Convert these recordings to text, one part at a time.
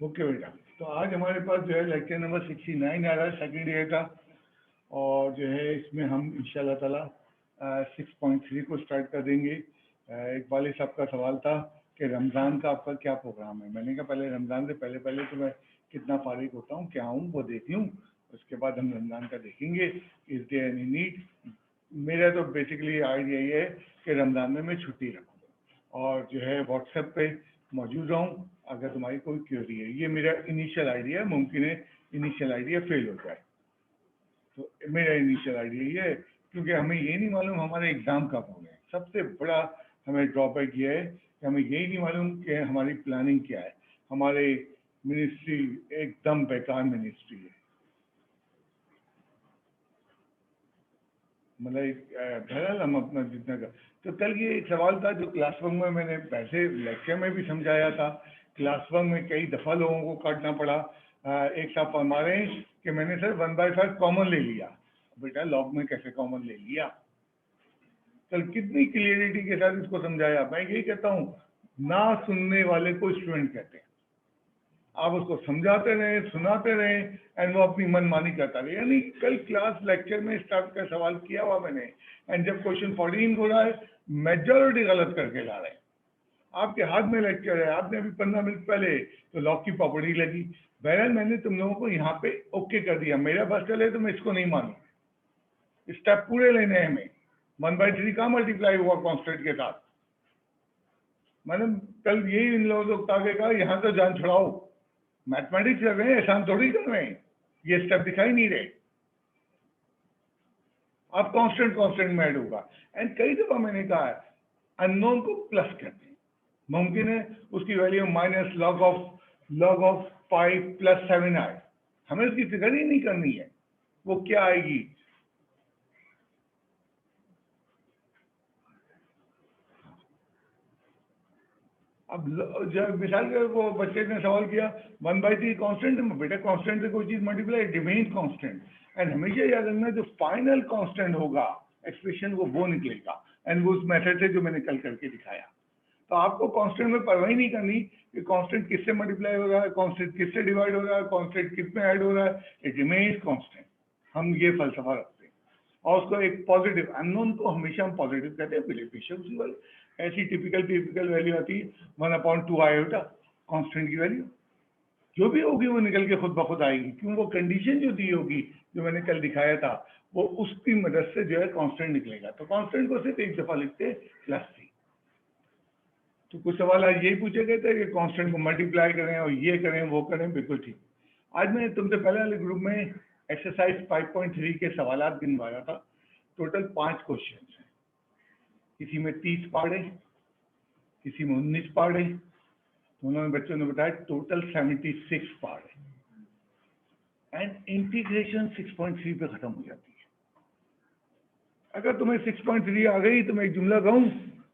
Okay बेटा, तो आज हमारे पास जो है लेक्चर नंबर 69 आ रहा है सेकेंड ईयर का। और जो है इसमें हम इंशाल्लाह ताला 6.3 को स्टार्ट कर देंगे। इकबाल साहब का सवाल था कि रमज़ान का आपका क्या प्रोग्राम है। मैंने कहा पहले रमज़ान से पहले पहले तो मैं कितना फारिग होता हूँ, क्या हूँ वो देख लूँ, उसके बाद हम रमज़ान का देखेंगे। Is there any need. मेरा तो बेसिकली आइडिया ये है कि रमज़ान में मैं छुट्टी रखूँ और जो है व्हाट्सएप पे मौजूद रहूँ अगर तुम्हारी कोई क्वेरी है। ये मेरा इनिशियल आइडिया है, मुमकिन है इनिशियल आइडिया फेल हो जाए। तो मेरा इनिशियल आइडिया ये है, क्योंकि हमें ये नहीं मालूम हमारे एग्ज़ाम कब होंगे। सबसे बड़ा हमें ड्रॉबैक ये है कि हमें यही नहीं मालूम कि हमारी प्लानिंग क्या है। हमारे मिनिस्ट्री एकदम बेकार मिनिस्ट्री है। मतलब बहरहाल हम अपना जितना का। तो कल ये एक सवाल था जो क्लास वर्क में मैंने वैसे लेक्चर में भी समझाया था, क्लास वर्क में कई दफ़ा लोगों को काटना पड़ा। एक साहब फरमा रहे हैं कि मैंने सर 1/5 कॉमन ले लिया। बेटा लॉग में कैसे कॉमन ले लिया? कल कितनी क्लियरिटी के साथ इसको समझाया। मैं यही कहता हूँ, ना सुनने वाले को स्टूडेंट कहते हैं। आप उसको समझाते रहें, सुनाते रहें, एंड वो अपनी मनमानी करता रहे। यानी कल क्लास लेक्चर में स्टार्ट का सवाल किया हुआ मैंने, एंड जब क्वेश्चन 14 हो रहा है मेजॉरिटी गलत करके ला रहे हैं। आपके हाथ में लेक्चर है, आपने अभी 15 मिनट पहले तो लॉक की प्रॉपर्टी लगी। बहरहाल मैंने तुम लोगों को यहाँ पे ओके कर दिया। मेरा बस चले तो मैं इसको नहीं मानू। स्टेप पूरे लेने हैं हमें। 1/3 का मल्टीप्लाई हुआ कॉन्स्टेंट के साथ। मैंने कल यही इन लोगों को आगे कहा, यहाँ तो जान छुड़ाओ। मैथमेटिक्स कर रहे हैं, एहसान थोड़ी कर रहे हैं। ये स्टेप दिखाई नहीं रहे। अब कांस्टेंट कांस्टेंट में ऐड होगा। एंड कई दफा मैंने कहा है अननोन को प्लस करते हैं। मुमकिन है उसकी वैल्यू माइनस लॉग ऑफ 5 + 7 आए। हमें उसकी फिक्र ही नहीं करनी है वो क्या आएगी। अब जब मिसाल के वो बच्चे ने सवाल किया 1/3 कांस्टेंट है। बेटा कांस्टेंट से कोई चीज मल्टीप्लाई रिमेन कांस्टेंट। एंड हमेशा याद रखना जो फाइनल कांस्टेंट होगा एक्सप्रेशन वो निकलेगा। एंड वो उस मेथड से जो मैंने कल करके दिखाया। तो आपको कांस्टेंट में परवाह ही नहीं करनी कि कांस्टेंट किससे मल्टीप्लाई हो रहा है, कांस्टेंट किससे डिवाइड हो रहा है, कांस्टेंट किस में ऐड हो रहा है। It remains constant. हम ये फलसफा रखते हैं और उसको एक पॉजिटिव अननोन को हमेशा हम पॉजिटिव कहते हैं। बेशक ऐसी टिपिकल वैल्यू आती है 1/2 आयोटा कांस्टेंट की वैल्यू जो भी होगी वो निकल के खुद ब खुद आएगी। क्यों? वो कंडीशन जो दी होगी जो मैंने कल दिखाया था वो उसकी मदद से जो है कांस्टेंट निकलेगा। तो कांस्टेंट को सिर्फ एक दफा लिखते +3। तो कुछ सवाल आज यही पूछे गए थे कि कांस्टेंट को मल्टीप्लाई करें और ये करें वो करें। बिल्कुल ठीक। आज मैंने तुमसे पहले वाले ग्रुप में एक्सरसाइज 5.3 के सवाल गिनवाया था। टोटल 5 क्वेश्चन हैं। किसी में 30 पार्ट है, किसी में 19 पार्ट है। उन्होंने बच्चों ने बताया टोटल 76 पार्ट है। एंड इंटीग्रेशन 6.3 पे खत्म हो जाती है। अगर तुम्हें 6.3 आ गई तो मैं एक जुमला कहूँ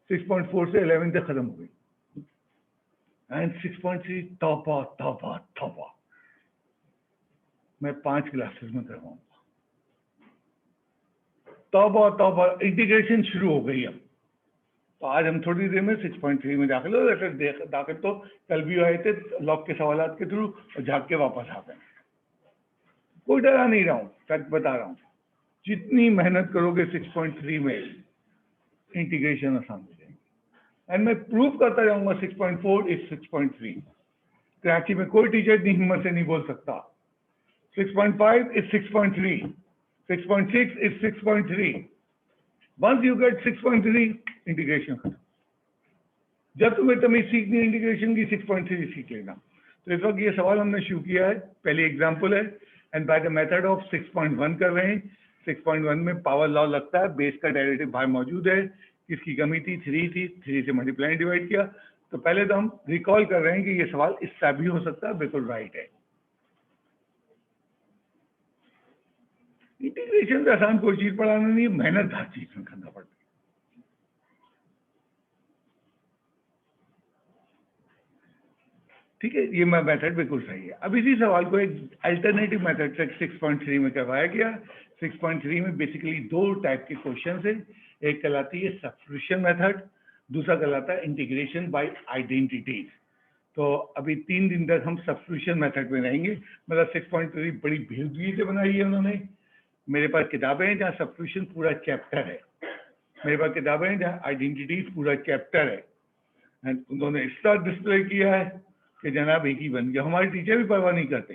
6.4 से 11 तक खत्म हो गई। एंड 6.3 तौबा तौबा तौबा मैं 5 क्लासेस में करवाऊंगा। तौबा तौबा इंटीग्रेशन शुरू हो गई। अब तो आज हम थोड़ी देर में 6.3 में दाखिल हो गए। दाखिल तो कल भी आए थे लॉग के सवाल के थ्रू और झाग के वापस आ गए। कोई डरा नहीं रहा हूँ, सच बता रहा हूँ। जितनी मेहनत करोगे 6.3 में इंटीग्रेशन आसान हो जाएगी। एंड मैं प्रूव करता जाऊंगा 6.4 इज 6.3। कराची में कोई टीचर इतनी हिम्मत से नहीं बोल सकता। 6.5 is 6.3, 6.6 is 6.3। Once you get 6.3 integration खत्म। जब तुम्हें तमीज सीखनी है इंटीग्रेशन की 6.3 सीख लेना। तो इस वक्त ये सवाल हमने शुरू किया है। पहली एग्जांपल है and by the method of 6.1 कर रहे हैं। 6.1 में पावर लॉ लगता है, बेस का डेरिवेटिव बाहर मौजूद है। किसकी कमी थी? 3 थी। 3 से मल्टीप्लाई डिवाइड किया। तो पहले तो हम रिकॉल कर रहे हैं कि ये सवाल इस टाइप भी हो सकता है। बिल्कुल राइट है। इंटीग्रेशन से आसान कोई चीज पढ़ाना नहीं है, मेहनत हर चीज में करना पड़ता है। ठीक है, ये मेथड बिल्कुल सही है। अब इसी सवाल को एक अल्टरनेटिव मेथड से 6.3 में करवाया गया। 6.3 में बेसिकली 2 टाइप के क्वेश्चन है। एक कहलाती है सब्स्टिट्यूशन मेथड, दूसरा कहलाता है इंटीग्रेशन बाय आइडेंटिटीज। तो अभी 3 दिन तक हम सब्स्टिट्यूशन मेथड में रहेंगे। मतलब 6.3 बड़ी बेहतरीन से बनाई है उन्होंने। मेरे पास किताबें हैं जहाँ सब्स्टिट्यूशन पूरा चैप्टर है, मेरे पास किताबें हैं जहाँ आइडेंटिटीज पूरा चैप्टर है, एंड उन्होंने इस तरह डिस्प्ले किया है कि जनाब एक ही बन गया। हमारे टीचर भी परवाह नहीं करते,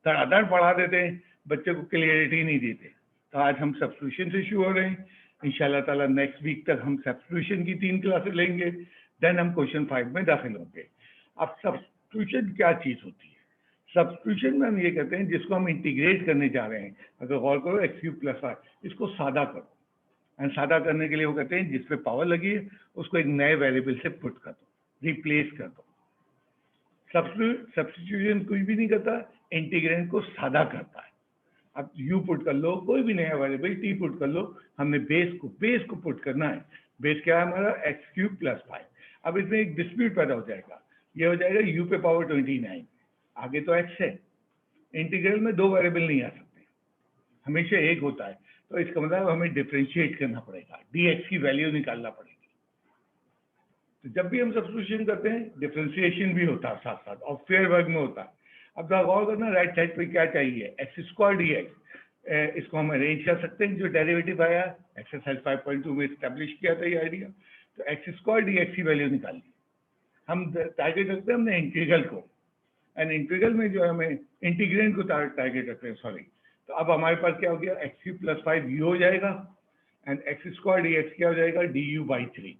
धड़ाधड़ पढ़ा देते हैं, बच्चे को क्लियरिटी नहीं देते। तो आज हम सब्स्टिट्यूशन से शुरू हो रहे हैं, इंशाल्लाह ताला नेक्स्ट वीक तक हम सब्स्टिट्यूशन की 3 क्लासेस लेंगे, देन हम क्वेश्चन 5 में दाखिल होंगे। अब सब्स्टिट्यूशन क्या चीज़ होती है? सब्स्टिट्यूशन में हम ये कहते हैं जिसको हम इंटीग्रेट करने जा रहे हैं। अगर गौर करो x³ + 5, इसको सादा करो, एंड सादा करने के लिए वो कहते हैं जिस पे पावर लगी है उसको एक नए वेरिएबल से पुट कर दो, रिप्लेस कर दो। सब्स्टिट्यूशन कुछ भी नहीं करता, इंटीग्रेंट को सादा करता है। अब यू पुट कर लो, कोई भी नया वेरिएबल टी पुट कर लो, हमने बेस को पुट करना है। बेस क्या है हमारा? x³ + 5। अब इसमें एक डिस्प्यूट पैदा हो जाएगा, ये हो जाएगा u पे पावर 29, आगे तो x है। इंटीग्रल में 2 वेरिएबल नहीं आ सकते, हमेशा एक होता है। तो इसका मतलब हमें डिफरेंशिएट करना पड़ेगा, dx की वैल्यू निकालना पड़ेगी। तो जब भी हम सब्स्टिट्यूशन करते हैं डिफरेंशिएशन भी होता है साथ साथ, और फेयर वर्ग में होता है। अब तो गौर करना, राइट साइड पे क्या चाहिए? x² dx। इसको हम अरेंज कर सकते हैं, जो डेरिवेटिव आया एक्सरसाइज 5.2 में स्टैब्लिश किया था ये आइडिया। तो x² dx की वैल्यू निकाली, हम टारगेट रखते हैं हमने इंटीग्रल को, एंड इंटीग्रल में जो है हमें इंटीग्रेंट को टारगेट रखते हैं, सॉरी। तो अब हमारे पास क्या हो गया? x³ + 5 u हो जाएगा, एंड x² dx क्या हो जाएगा? du/3।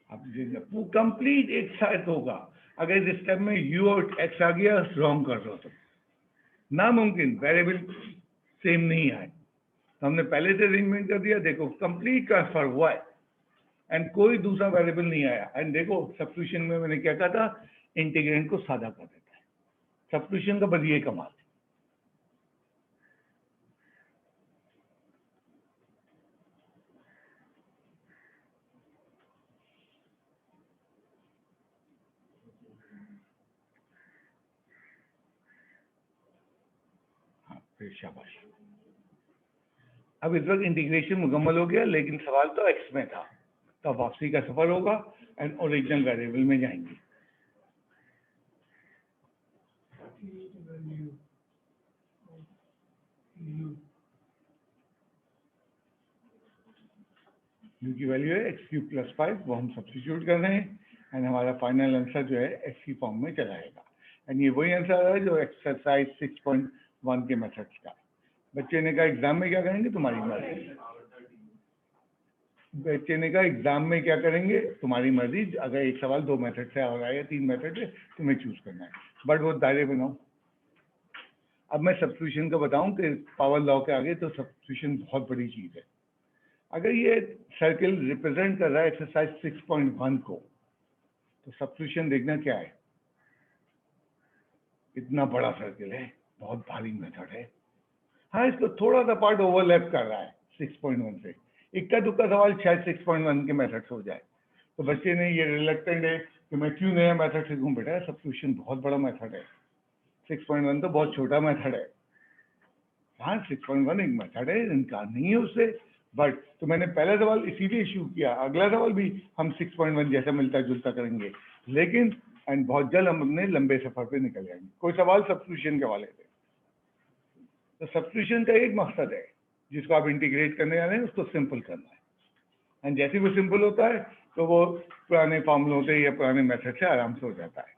अब वो कंप्लीट एक साथ होगा। अगर इस स्टेप में u और x आ गया, रॉन्ग कर दो। तो नामुमकिन वेरिएबल सेम नहीं आए, तो हमने पहले से अरेंजमेंट कर दिया। देखो कंप्लीट ट्रांसफर हुआ है, एंड कोई दूसरा वेरिएबल नहीं आया। एंड देखो सब्स्टिट्यूशन में मैंने क्या कहा था? इंटीग्रेंट को सादा कर देता है। सब्स्टिट्यूशन का बस ये कमाल है। हाँ, फिर शाबाश। अब इस वक्त इंटीग्रेशन मुकम्मल हो गया, लेकिन सवाल तो x में था, तो वापसी का सफर होगा एंड ओरिजिनल वेरिएबल में जाएंगे। u की वैल्यू है x³ + 5, वो हम सब्स्टिट्यूट कर रहे हैं, एंड हमारा फाइनल आंसर जो है x की फॉर्म में चला आएगा। एंड ये वही आंसर है जो एक्सरसाइज 6.1 के मेथड्स का। बच्चे ने कहा एग्जाम में क्या करेंगे? तुम्हारी मर्जी। बच्चे ने कहा एग्जाम में क्या करेंगे? तुम्हारी मर्जी। अगर एक सवाल 2 मेथड से आ रहा है या 3 मेथड से, तुम्हें चूज करना है, बट वो दायरे बनाओ। अब मैं सब्स्टिट्यूशन का बताऊं कि पावर लॉ के आगे तो सब्स्टिट्यूशन बहुत बड़ी चीज है। अगर ये सर्किल रिप्रेजेंट कर रहा है एक्सरसाइज 6.1 को, तो सब्स्टिट्यूशन देखना क्या है? इतना बड़ा सर्किल है, बहुत भारी मेथड है। हाँ, इसको थोड़ा सा पार्ट ओवरलैप कर रहा है 6.1 से। इक्का दुक्का सवाल शायद 6.1 के मेथड से हो जाए। तो बच्चे ने ये रिलेक्टेंट है कि मैं क्यों नया मेथड सीखूं। बेटा सब्स्टिट्यूशन बहुत बड़ा मेथड है, 6.1 तो बहुत छोटा मेथड है। हाँ, 6.1 एक मेथड है, इनकार नहीं है उससे, बट तो मैंने पहला सवाल इसीलिए शुरू किया, अगला सवाल भी हम 6.1 जैसा मिलता जुलता करेंगे, लेकिन एंड बहुत जल्द हम अपने लंबे सफर पे निकल जाएंगे। कोई सवाल सब्स्टिट्यूशन के वाले थे? तो सब्स्टिट्यूशन का एक मकसद है, जिसको आप इंटीग्रेट करने जा रहे हैं उसको सिंपल करना है, एंड जैसे वो सिंपल होता है तो वो पुराने फॉर्मूलों से या पुराने मेथड से आराम से हो जाता है।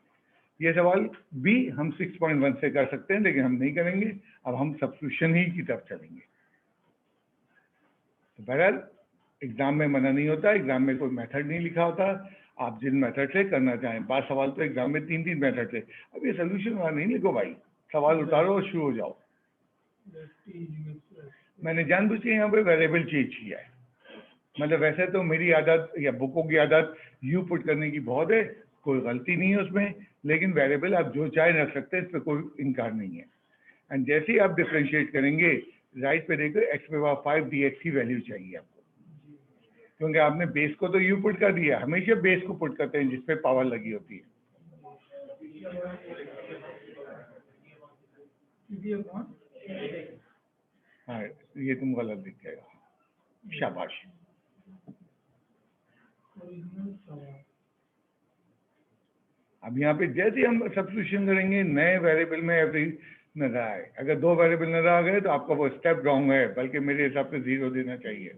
ये सवाल भी हम 6.1 से कर सकते हैं, लेकिन हम नहीं करेंगे। अब हम सब्स्टिट्यूशन ही की तरफ चलेंगे। तो बहरहाल एग्जाम में मना नहीं होता, एग्जाम में कोई मेथड नहीं लिखा होता, आप जिन मेथड से करना चाहें। 5 सवाल तो एग्जाम में 3-3 मेथड से। अब ये सोल्यूशन वाला नहीं लिखो भाई, सवाल उतारो और शुरू हो जाओ। मैंने जानबूझ के यहाँ पे वेरिएबल चेंज किया है। मतलब वैसे तो मेरी आदत या बुकों की आदत यू पुट करने की बहुत है, कोई गलती नहीं है उसमें, लेकिन वेरिएबल आप जो चाहे रख सकते हैं, इस पर कोई इनकार नहीं है। एंड जैसे ही आप डिफ्रेंशिएट करेंगे, राइट पे देखो x⁵ dx की वैल्यू चाहिए आपको, क्योंकि आपने बेस को तो यू पुट कर दिया। हमेशा बेस को पुट करते हैं जिसपे पावर लगी होती है। हाँ, ये तुम गलत दिख जाएगा, शाबाश। अब यहाँ पे जैसे हम सब्स्टिट्यूशन करेंगे नए वेरिएबल में एवरी नजर आए, अगर दो वेरिएबल नजर आ गए तो आपका वो स्टेप रॉन्ग है, बल्कि मेरे हिसाब से 0 देना चाहिए।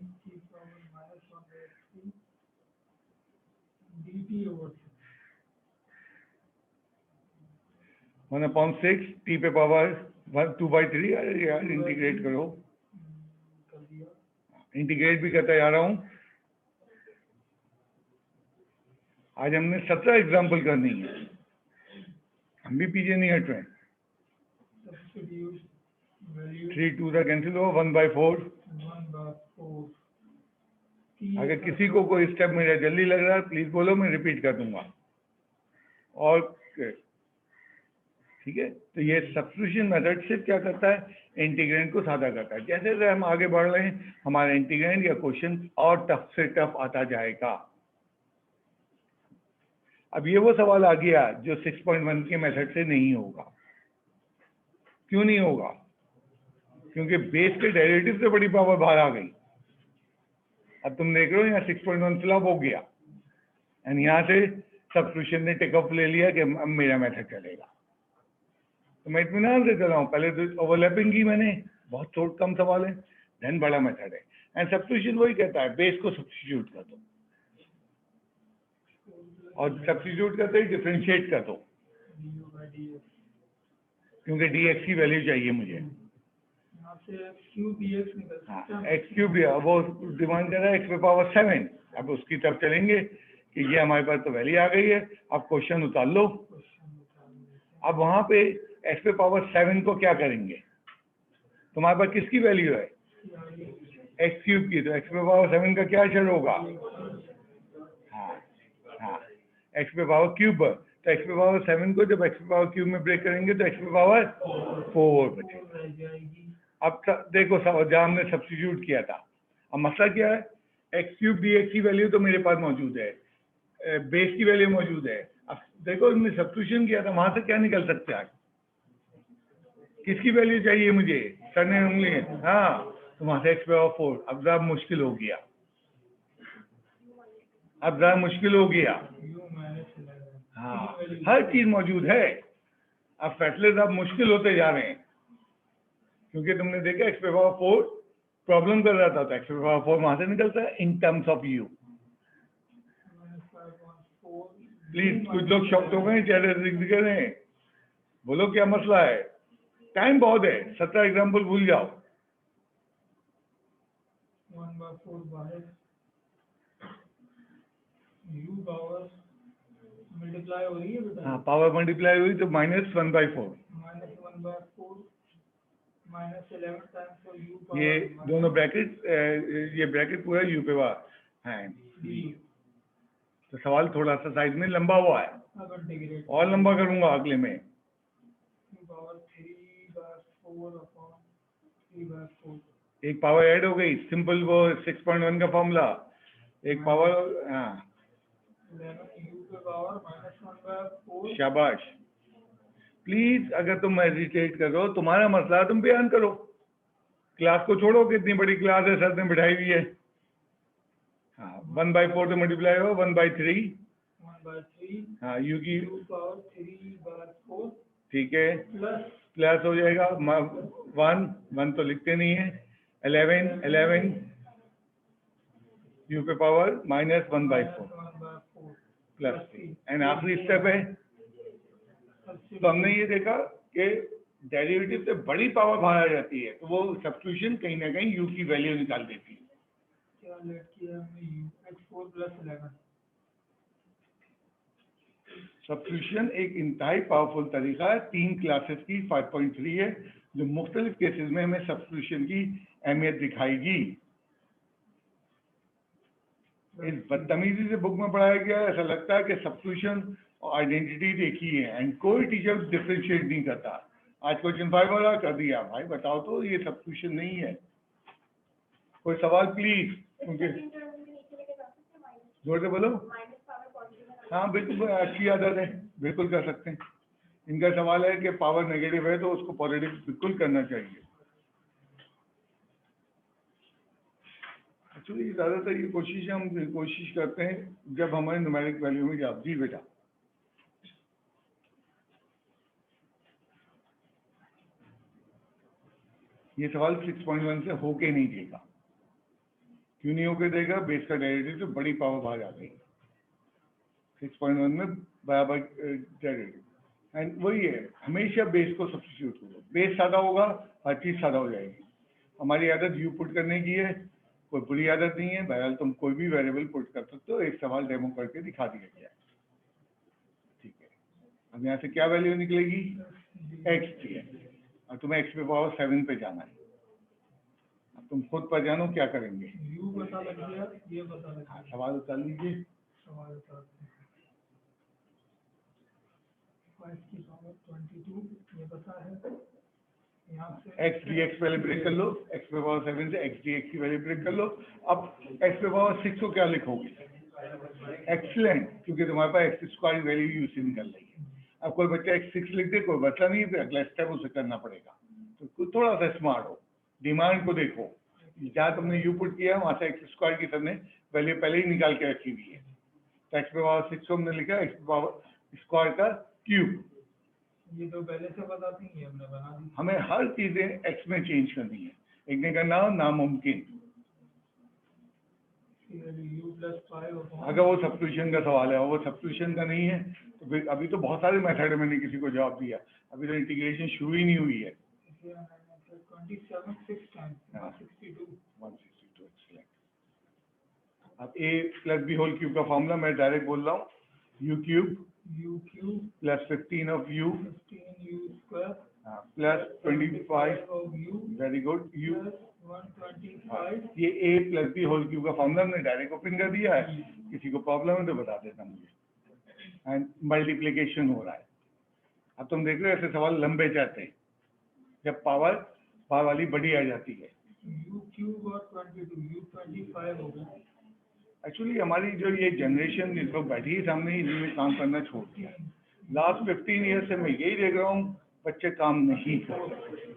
1/6 t पे पावर 2/3। अरे यार इंटीग्रेट करो, इंटीग्रेट भी करता जा रहा हूँ। आज हमने 17 एग्जाम्पल करनी है, हम भी पीछे नहीं हट रहे हैं। 3 2 का कैंसिल हो, 1/4। अगर किसी को कोई स्टेप मेरा जल्दी लग रहा है प्लीज बोलो, मैं रिपीट कर दूंगा। और ठीक है, तो ये सब्स्टिट्यूशन मेथड सिर्फ क्या करता है, इंटीग्रेंड को सादा करता है। जैसे जैसे हम आगे बढ़ रहे हैं हमारा इंटीग्रेंड या क्वेश्चन और टफ से टफ आता जाएगा। अब ये वो सवाल आ गया जो 6.1 के मेथड से नहीं होगा। क्यों नहीं होगा? क्योंकि बेस के डेरिवेटिव से बड़ी पावर बाहर आ गई। अब तुम देख रहे हो यहाँ 6.1 फ्लॉप हो गया एंड यहाँ से सब्स्टिट्यूशन ने टेक ऑफ ले लिया कि अब मेरा मेथड चलेगा। तो मैं इत्मीनान से चला हूँ, पहले तो ओवरलैपिंग की मैंने, बहुत थोड़ा कम सवाल है, देन बड़ा मेथड है। एंड सब्स्टिट्यूशन वही कहता है बेस को सब्स्टिट्यूट कर दो, और सब्स्टिट्यूट करते ही डिफरेंशिएट कर दो, क्योंकि dx की वैल्यू चाहिए मुझे। हाँ, एक्स क्यूब दिया, वो डिमांड कर रहा है x पे पावर 7। अब उसकी तरफ चलेंगे कि ये हमारे पास तो वैल्यू आ गई है, अब क्वेश्चन उतार लो। अब वहां पे x पे पावर 7 को क्या करेंगे? तुम्हारे पास किसकी वैल्यू है? x क्यूब की, तो x पे पावर 7 का क्या अक्षर होगा? हाँ हाँ, x पे पावर क्यूब, तो x पे पावर 7 को जब x पे पावर क्यूब में ब्रेक करेंगे तो x पे पावर 4 बचेगा। अब देखो जहाँ हमने सब्स्टिट्यूट किया था, अब मसला क्या है, x क्यूब dx की वैल्यू तो मेरे पास मौजूद है, बेस की वैल्यू मौजूद है। अब देखो हमने सब्स्टिट्यूशन किया था, वहां से क्या निकल सकता है? किसकी वैल्यू चाहिए मुझे? सर ने उंगली, हाँ, तो वहां से x पे पावर 4। अब जरा मुश्किल हो गया, अब जरा मुश्किल हो गया। हाँ, हर चीज मौजूद है। अब फैसले अब मुश्किल होते जा रहे हैं, क्योंकि तुमने देखा x पे पावर 4 प्रॉब्लम कर रहा था, तो x पे पावर 4 वहां से निकलता है in terms of u। Please, कुछ लोग शॉक्ट हो गए, चेहरे दिख रहे हैं, बोलो क्या मसला है? टाइम बहुत है, 17 एग्जाम्पल भूल जाओ। 1/4 बाहर, u पावर मल्टीप्लाई हो रही है बेटा। हाँ, पावर मल्टीप्लाई हुई तो -1/4, -1/4 -11 टाइम्स फॉर u पावर, ये दोनों ब्रैकेट, ये ब्रैकेट पूरा u पे है। तो सवाल थोड़ा सा साइज में लंबा हुआ है, और लंबा करूंगा अगले में। एक पावर ऐड हो गई, सिंपल वो 6.1 का फॉर्मूला, एक पावर, हाँ शाबाश। प्लीज, अगर तुम हेजिटेट करो, तुम्हारा मसला तुम बयान करो, क्लास को छोड़ो, कितनी बड़ी क्लास है सर ने बिठाई हुई है। हाँ, 1/4 तो मल्टीप्लाई हो 1/3, हाँ u की, ठीक है, प्लस हो जाएगा 1 तो लिखते नहीं है, 11 u पे पावर -1/4 प्लस 3, एंड आखिरी स्टेप है। तो हमने ये देखा कि डेरिवेटिव से बड़ी पावर बाहर आ जाती है, तो वो सब्स्टिट्यूशन कहीं ना कहीं u की वैल्यू निकाल देती है। क्या लेट किया हमने, x4 + 11। सब्स्टिट्यूशन एक इंतहाई पावरफुल तरीका है, 3 क्लासेस की 5.3 है, जो मुख्तलिफ केसेस में हमें सब्स्टिट्यूशन की अहमियत दिखाएगी। इस बदतमीजी से बुक में पढ़ाया गया है, ऐसा लगता है कि सब्स्टिट्यूशन और आइडेंटिटी देखी है, एंड कोई टीचर डिफ्रेंशिएट नहीं करता। आज क्वेश्चन 5 वाला कर दिया, भाई बताओ तो ये सब्स्टिट्यूशन नहीं है। कोई सवाल प्लीज, क्योंकि जोर से बोलो। हाँ बिल्कुल, अच्छी आदत है, बिल्कुल कर सकते हैं। इनका सवाल है कि पावर नेगेटिव है तो उसको पॉजिटिव बिल्कुल करना चाहिए। एक्चुअली ज़्यादातर ये हम कोशिश करते हैं जब हमारे न्यूमेरिक वैल्यू में जाओ। जी बेटा, ये सवाल 6.1 से होके नहीं देगा। क्यों नहीं होके देगा? बेस का डेरिवेटिव से बड़ी पावर बाहर आ गई 6.1 में, बराबर डेरिवेटिव। एंड वही है, हमेशा बेस को सब्स्टिट्यूट करो। बेस सादा होगा, हर चीज़ सादा हो जाएगी। हमारी आदत यू पुट करने की है, कोई बुरी आदत नहीं है। बहरहाल तुम कोई भी वेरिएबल पुट कर सकते हो। एक सवाल डेमो करके दिखा दिया गया है, ठीक है। अब यहाँ से क्या वैल्यू निकलेगी? एक्स डी एक्स, और तुम्हें एक्स पे पावर 7 पे जाना है। अब तुम खुद पर जानो क्या करेंगे। यू पता लग गया, ये पता लग गया। सवाल उतार लीजिए। सवाल उतारते हैं। 5 की पावर 22 ये पता है। यहाँ से एक्स डी एक्स पहले ब्रेक कर लो, एक्स पे पावर 7 से एक्स डी एक्स की वैल्यू ब्रेक कर लो। अब एक्स पे पावर 6 को क्या लिखोगे? एक्सीलेंट, क्योंकि तुम्हारे पास एक्स स्क्वायर की वैल्यू यूज निकल रही है। अब कोई बच्चा x6 लिख दे, कोई बच्चा नहीं, फिर अगला स्टेप उसे करना पड़ेगा। तो थोड़ा सा स्मार्ट हो, डिमांड को देखो। जहाँ तुमने यू पुट किया वहाँ से एक्स स्क्वायर की तरह वैल्यू पहले ही निकाल के रखी हुई है। तो एक्स पे पावर 6 को हमने लिखा एक्स पे पावर स्क्वायर का क्यूब। ये तो पहले से बता दी, हमने बना दी। हमें हर चीजें एक्स में चेंज करनी है। एक ने करना हो नामुमकिन। u प्लस 5 अगर वो सब्स्टिट्यूशन का सवाल है और वो सब्स्टिट्यूशन का नहीं है तो फिर अभी तो बहुत सारे मेथड है, मैंने किसी को जवाब दिया, अभी तो इंटीग्रेशन शुरू ही नहीं हुई है। 27 6 टाइम्स 162 एक्सीलेंट। अब a plus B whole cube का फॉर्मूला मैं डायरेक्ट बोल रहा हूँ, u cube plus 15 of u 15 u square plus 25 of u very good u। 125 ये a plus B whole cube का फॉर्मूला हमने डायरेक्ट ओपन कर दिया है। किसी को प्रॉब्लम है तो बता देना मुझे। एंड मल्टीप्लिकेशन हो रहा है। अब तुम देख रहे हो ऐसे सवाल लंबे जाते हैं जब पावर वाली बड़ी आ जाती है। u क्यूब और 22 u 25 होगा। एक्चुअली हमारी जो ये जनरेशन जिस लोग बैठी है सामने, इन्होंने काम करना छोड़ दिया। लास्ट 15 ईयर से मैं यही देख रहा हूँ, बच्चे काम नहीं करते।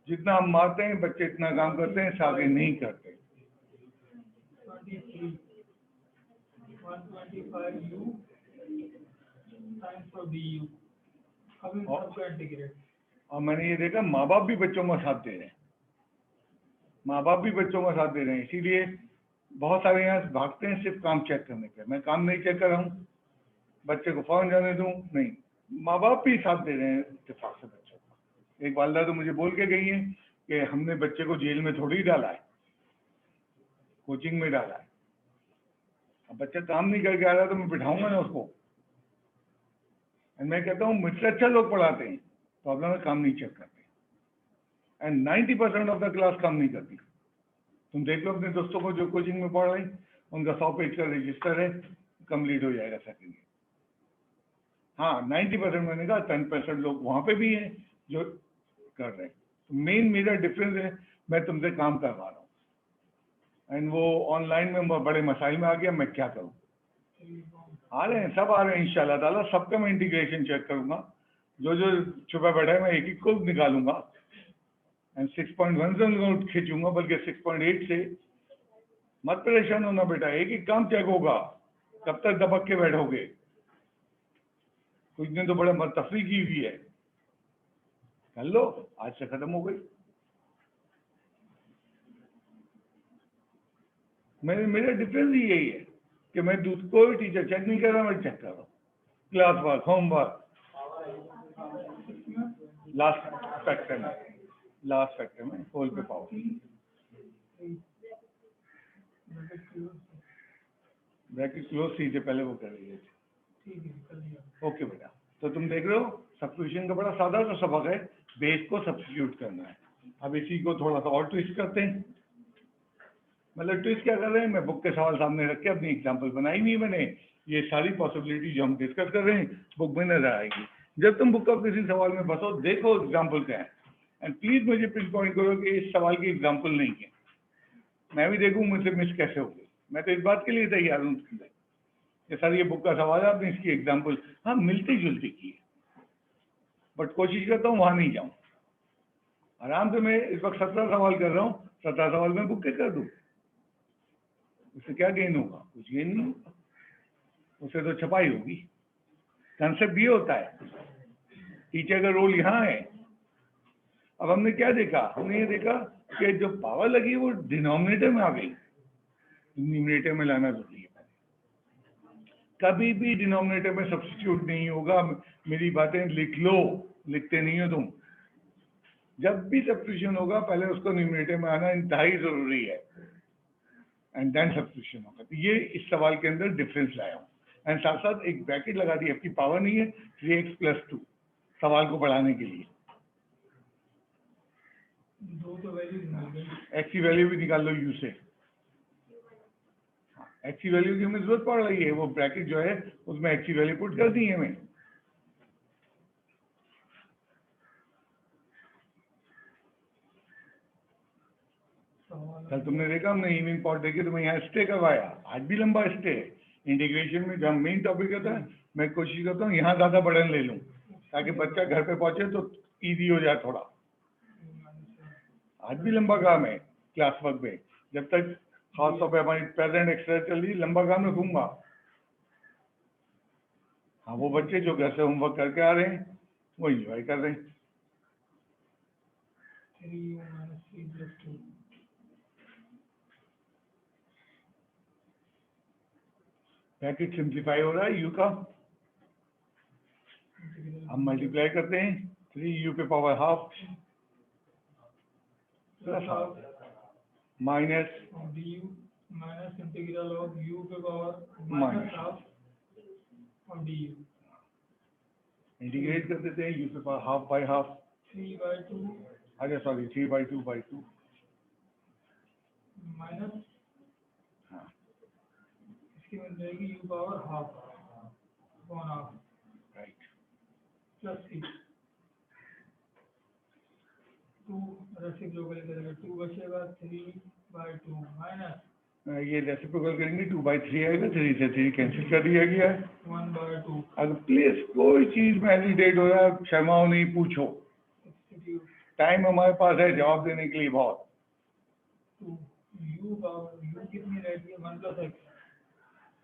जितना हम मारते हैं बच्चे इतना काम करते हैं, आगे नहीं करते। 23 125 u टाइम्स ऑफ du। अब इन सबका इंटीग्रेट। और मैंने ये देखा माँ बाप भी बच्चों का साथ दे रहे हैं, माँ बाप भी बच्चों का साथ दे रहे हैं। इसीलिए बहुत सारे यहाँ भागते हैं सिर्फ काम चेक करने के। मैं काम नहीं चेक कर रहा हूँ, बच्चे को फौरन जाने दूँ नहीं, माँ बाप भी साथ दे रहे हैं इत्तेफाक से बच्चों का। एक वालदा तो मुझे बोल के गई है कि हमने बच्चे को जेल में थोड़ी डाला है, कोचिंग में डाला है। अब बच्चा काम नहीं करके आ रहा तो मैं बिठाऊंगा ना उसको। मैं कहता हूँ मुझसे अच्छा लोग पढ़ाते हैं, प्रॉब्लम है काम नहीं चेक करते। एंड 90% ऑफ द क्लास काम नहीं करती। तुम देख लो अपने दोस्तों को जो कोचिंग में पढ़ रहे हैं, उनका 100 पेज का रजिस्टर है, कंप्लीट हो जाएगा सेकंड ईयर। हाँ 90% मैंने कहा, 10% लोग वहाँ पे भी हैं जो कर रहे हैं। मेन मेरा डिफरेंस है, मैं तुमसे काम करवा रहा हूँ एंड वो ऑनलाइन में बड़े मसाइल में आ गया, मैं क्या करूँ। आ रहे हैं, सब आ रहे हैं इंशाल्लाह ताला, सबका मैं इंटीग्रेशन चेक करूंगा। जो जो छुपा बैठा है मैं एक एक को निकालूंगा एंड 6.1 से उनको खींचूंगा, बल्कि 6.8 से। मत परेशान होना बेटा, एक एक काम चेक होगा। कब तक दबक के बैठोगे? कुछ दिन तो बड़ा तफरी की हुई है, कर लो, आज से खत्म हो गई। मेरा डिफरेंस ही यही है कि मैं कोई टीचर चेक नहीं कर रहा, मैं चेक कर रहा हूँ। Class work, homework, last factor में होल पे पावर। ब्रैकेट क्लोज सी से पहले वो कर रही है। ओके बेटा, तो तुम देख रहे हो सब्स्टिट्यूशन का बड़ा सादा सा सबक है, बेस को सब्स्टिट्यूट करना है। अब इसी को थोड़ा सा और ट्विस्ट करते हैं। मतलब ट्विस्ट क्या कर रहे हैं, मैं बुक के सवाल सामने रख के अपनी एग्जांपल बनाई हुई मैंने। ये सारी पॉसिबिलिटी जो हम डिस्कस कर रहे हैं बुक में नजर आएगी। जब तुम बुक का किसी सवाल में फंसो, देखो एग्जाम्पल क्या है एंड प्लीज मुझे पिन पॉइंट करो कि इस सवाल की एग्जाम्पल नहीं है। मैं भी देखूँ मुझसे मिस कैसे होगी। मैं तो इस बात के लिए तैयार हूँ कि सर ये बुक का सवाल है, आपने इसकी एग्जाम्पल हाँ मिलती जुलती की है, बट कोशिश करता हूँ वहाँ नहीं जाऊँ। आराम से मैं इस वक्त 17 सवाल कर रहा हूँ, 17 सवाल मैं बुक के कर दूँ। उससे क्या गेन होगा? कुछ गेन नहीं होगा, उससे तो छपाई होगी। कंसेप्ट ये होता है, टीचर का रोल यहाँ है। अब हमने क्या देखा? हमने ये देखा कि जो पावर लगी वो डिनोमिनेटर में आ गई, न्यूमरेटर में लाना जरूरी है। कभी भी डिनोमिनेटर में सब्स्टिट्यूट नहीं होगा। मेरी बातें लिख लो, लिखते नहीं हो तुम। जब भी सब्स्टिट्यूशन होगा पहले उसको न्यूमरेटर में आना इंतहाई जरूरी है, एंड देन सब्स्टिट्यूशन होगा। तो ये इस सवाल के अंदर डिफरेंस लाया हूँ, एंड साथ साथ एक ब्रैकेट लगा दी। आपकी पावर नहीं है 3x + 2 सवाल को बढ़ाने के लिए। दो तो वैल्यू निकल गई। x की वैल्यू भी निकाल लो u से। x की वैल्यू की हमें जरूरत पड़ रही है, वो ब्रैकेट जो है उसमें x की वैल्यू पुट कर दी है हमें। कल तुमने देखा हमने इवनिंग पॉट देखी, तुम्हें यहाँ स्टे करवाया, आज भी लंबा स्टे है। इंटीग्रेशन में जब मेन टॉपिक होता है मैं कोशिश करता हूँ यहाँ ज्यादा बर्डन ले लूँ ताकि बच्चा घर पे पहुंचे तो इजी हो जाए थोड़ा। आज भी लंबा काम है क्लास वर्क में, जब तक खासतौर पे हमारी प्रेजेंट एक्सरसाइज चल रही, लंबा काम रखूंगा। हाँ, वो बच्चे जो घर से होमवर्क करके आ रहे हैं वो इंजॉय कर रहे हैं। 3u - 3 + 2 ब्रैकेट सिंप्लीफाई हो रहा है u का। हम मल्टीप्लाई करते हैं 3u पे power half plus half minus du minus integral of u पे पावर माइनस हाफ और du इंटीग्रेट कर देते हैं u पे पावर हाफ बाय हाफ। 3/2 अरे सॉरी 3/2/2 माइनस हाँ इसकी बन जाएगी u power half right plus 3 2 reciprocal करेंगे 2 बचेगा 3/2 माइनस ये रेसिप्रोकल करेंगे 2/3 आएगा, 3 से 3 कैंसिल कर दिया गया है। 1/2 अगर प्लीज कोई चीज में हेजिटेट हो रहा है शर्माओ नहीं, पूछो, सब्स्टिट्यूट टाइम हमारे पास है जवाब देने के लिए बहुत। 2 u पावर u कितनी रहती है 1 + x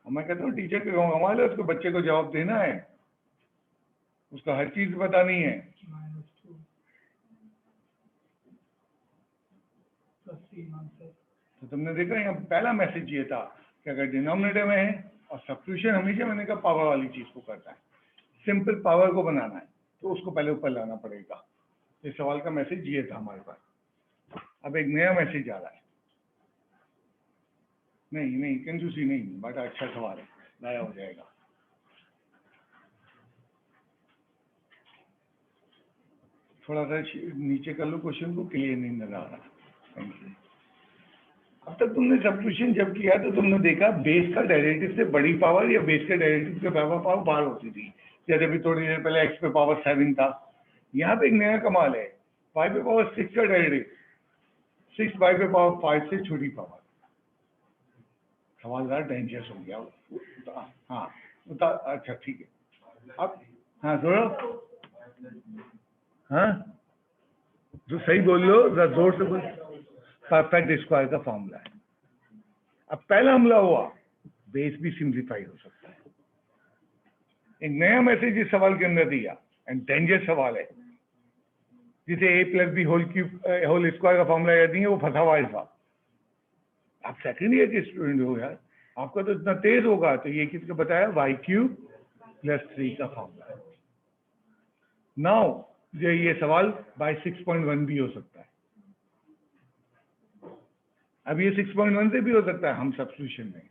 मैं कहता हूँ टीचर के गाँव हमारे उसको बच्चे को जवाब देना है, उसको हर चीज बतानी है। -2 + 3 आंसर। तो तुमने देखा यहाँ पहला मैसेज ये था कि अगर डिनोमिनेटर में है और सब्स्टिट्यूशन हमेशा मैंने कहा पावर वाली चीज को करता है, सिंपल पावर को बनाना है तो उसको पहले ऊपर लाना पड़ेगा। इस सवाल का मैसेज ये था हमारे पास। अब एक नया मैसेज आ रहा है, नहीं कंजूसी नहीं, बड़ा अच्छा सवाल है, नया हो जाएगा। थोड़ा सा नीचे कर लो क्वेश्चन को, क्लियर नहीं नजर आ रहा। Thank you. अब तक तुमने सब्स्टिट्यूशन जब किया तो तुमने देखा बेस का डेरिवेटिव से बड़ी पावर या बेस के डेरिवेटिव के पावर बाहर होती थी। जैसे अभी थोड़ी देर पहले x पे पावर 7 था। यहाँ पे एक नया कमाल है, y पे पावर 6 का डेरिवेटिव 6 y पे पावर 5 से छोटी पावर। सवाल ज़रा डेंजरस हो गया। हाँ बता, अच्छा ठीक है। अब हाँ जोड़ो, हाँ जो सही बोल लो, जरा जोर से बोल। परफेक्ट स्क्वायर का फॉर्मूला है। अब पहला हमला हुआ, बेस भी सिंप्लीफाई हो सकता है। एक नया मैसेज इस सवाल के अंदर दिया, एंड डेंजर सवाल है, जिसे a + b होल स्क्वायर का फॉर्मूला याद नहीं है, वो फंसा हुआ है। आप सेकंड ईयर के स्टूडेंट हो यार, आपका तो इतना तेज होगा। तो ये किसको बताया? y³ + 3 का फॉर्मूला है। नाउ ये सवाल बाय 6.1 भी हो सकता है। अब ये 6.1 से भी हो सकता है हम सब्स्टिट्यूशन में।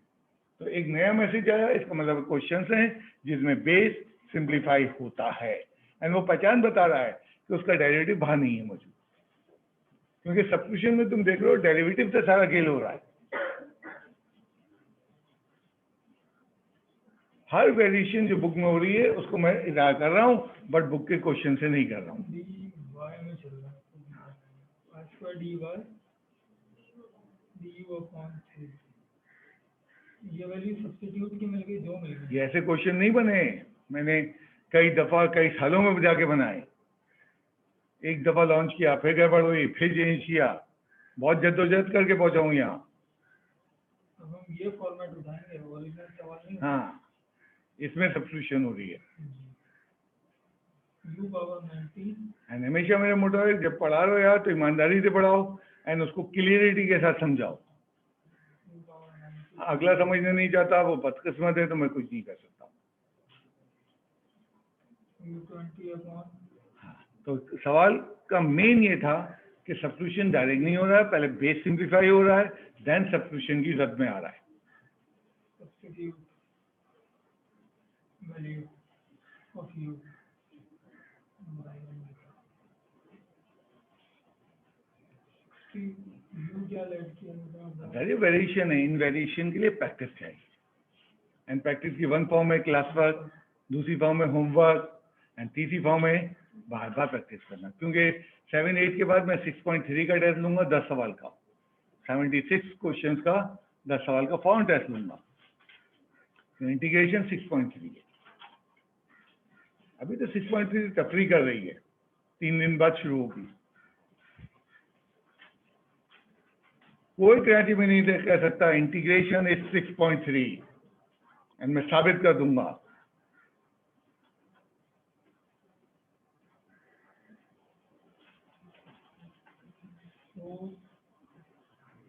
तो एक नया मैसेज आया, इसका मतलब क्वेश्चन है जिसमें बेस सिंप्लीफाई होता है, एंड वो पहचान बता रहा है कि उसका डेरिवेटिव बाहर नहीं है मौजूद। क्योंकि सब्स्टिट्यूशन में तुम देख रहे हो डेरिवेटिव से सारा खेल हो रहा है। हर वेरिएशन जो बुक में हो रही है उसको मैं इजारा कर रहा हूँ, बट बुक के क्वेश्चन से नहीं कर रहा हूँ। dy में चल रहा है y² dy du/3 ये वैल्यू सब्स्टिट्यूट की मिल गई, 2 मिल गई। ये ऐसे क्वेश्चन नहीं बने, मैंने कई दफा कई सालों में जाके बनाए। एक दफा लॉन्च किया, फिर गड़बड़ हुई, फिर चेंज किया, बहुत जद्दोजहद करके पहुंचा हूँ यहाँ। अब हम ये फॉर्मेट उठाएंगे, ओरिजिनल सवाल नहीं हाँ, इसमें सब्स्टिट्यूशन हो रही है। u पावर 19 एंड हमेशा मेरा मोटो है, जब पढ़ा रहे हो यार तो ईमानदारी से पढ़ाओ एंड उसको क्लियरिटी के साथ समझाओ। u पावर 19 अगला समझना नहीं चाहता, वो बदकिस्मत है, तो मैं कुछ नहीं कर सकता। u20 अपॉन हाँ, तो सवाल का मेन ये था कि सब्स्टिट्यूशन डायरेक्ट नहीं हो रहा है, पहले बेस सिंप्लीफाई हो रहा है, देन सब्स्टिट्यूशन की रद में आ रहा है। Substitute value of u u क्या लेट किया वेरी वेरिएशन है, इन वेरिएशन के लिए प्रैक्टिस चाहिए। एंड प्रैक्टिस की वन फॉर्म है क्लास वर्क, दूसरी फॉर्म है होमवर्क, एंड तीसरी फॉर्म है बार बार प्रैक्टिस करना। क्योंकि 7-8 के बाद मैं 6.3 का टेस्ट लूंगा 10 सवाल का, 76 क्वेश्चंस का 10 सवाल का फॉर्म टेस्ट लूंगा। इंटीग्रेशन 6.3 है। अभी तो 6.3 तफरी कर रही है, 3 दिन बाद शुरू होगी। कोई कराची में नहीं कह सकता इंटीग्रेशन इज 6.3 एंड मैं साबित कर दूंगा। तो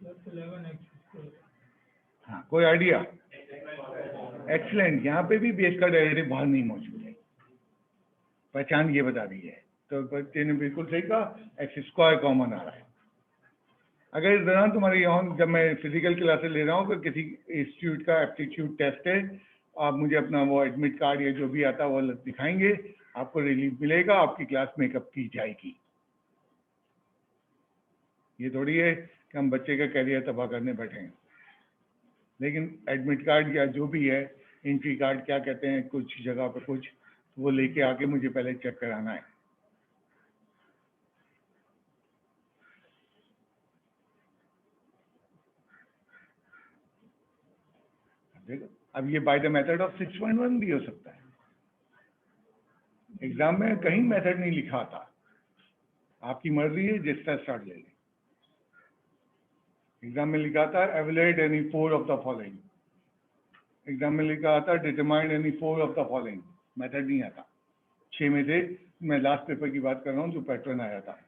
+11x स्क्वायर। हाँ, कोई आइडिया? एक्सीलेंट। यहाँ पे भी बेस का डेरिवेटिव बाहर नहीं मौजूद है, पहचान ये बता दी है। तो बच्चे ने बिल्कुल सही कहा, एक्स स्क्वायर कॉमन आ रहा है। अगर इस दौरान तुम्हारी यहाँ जब मैं फिजिकल क्लासेस ले रहा हूँ तो किसी इंस्टीट्यूट का एप्टीट्यूड टेस्ट है, आप मुझे अपना वो एडमिट कार्ड या जो भी आता है वो दिखाएंगे, आपको रिलीफ मिलेगा, आपकी क्लास मेकअप की जाएगी। ये थोड़ी है कि हम बच्चे का करियर तबाह करने बैठे हैं। लेकिन एडमिट कार्ड या जो भी है, एंट्री कार्ड क्या कहते हैं कुछ जगह पर कुछ, वो लेके आके मुझे पहले चेक कराना है। देखो, अब ये बाय द मेथड ऑफ 6.1 भी हो सकता है। एग्जाम में कहीं मेथड नहीं लिखा था, आपकी मर्जी है जिस तरह स्टार्ट ले लें। एग्जाम में लिखा था evaluate any 4 of the following, exam में लिखा था determine any 4 of the following, method नहीं आता। 6 में से मैं लास्ट पेपर की बात कर रहा हूँ जो पैटर्न आया था।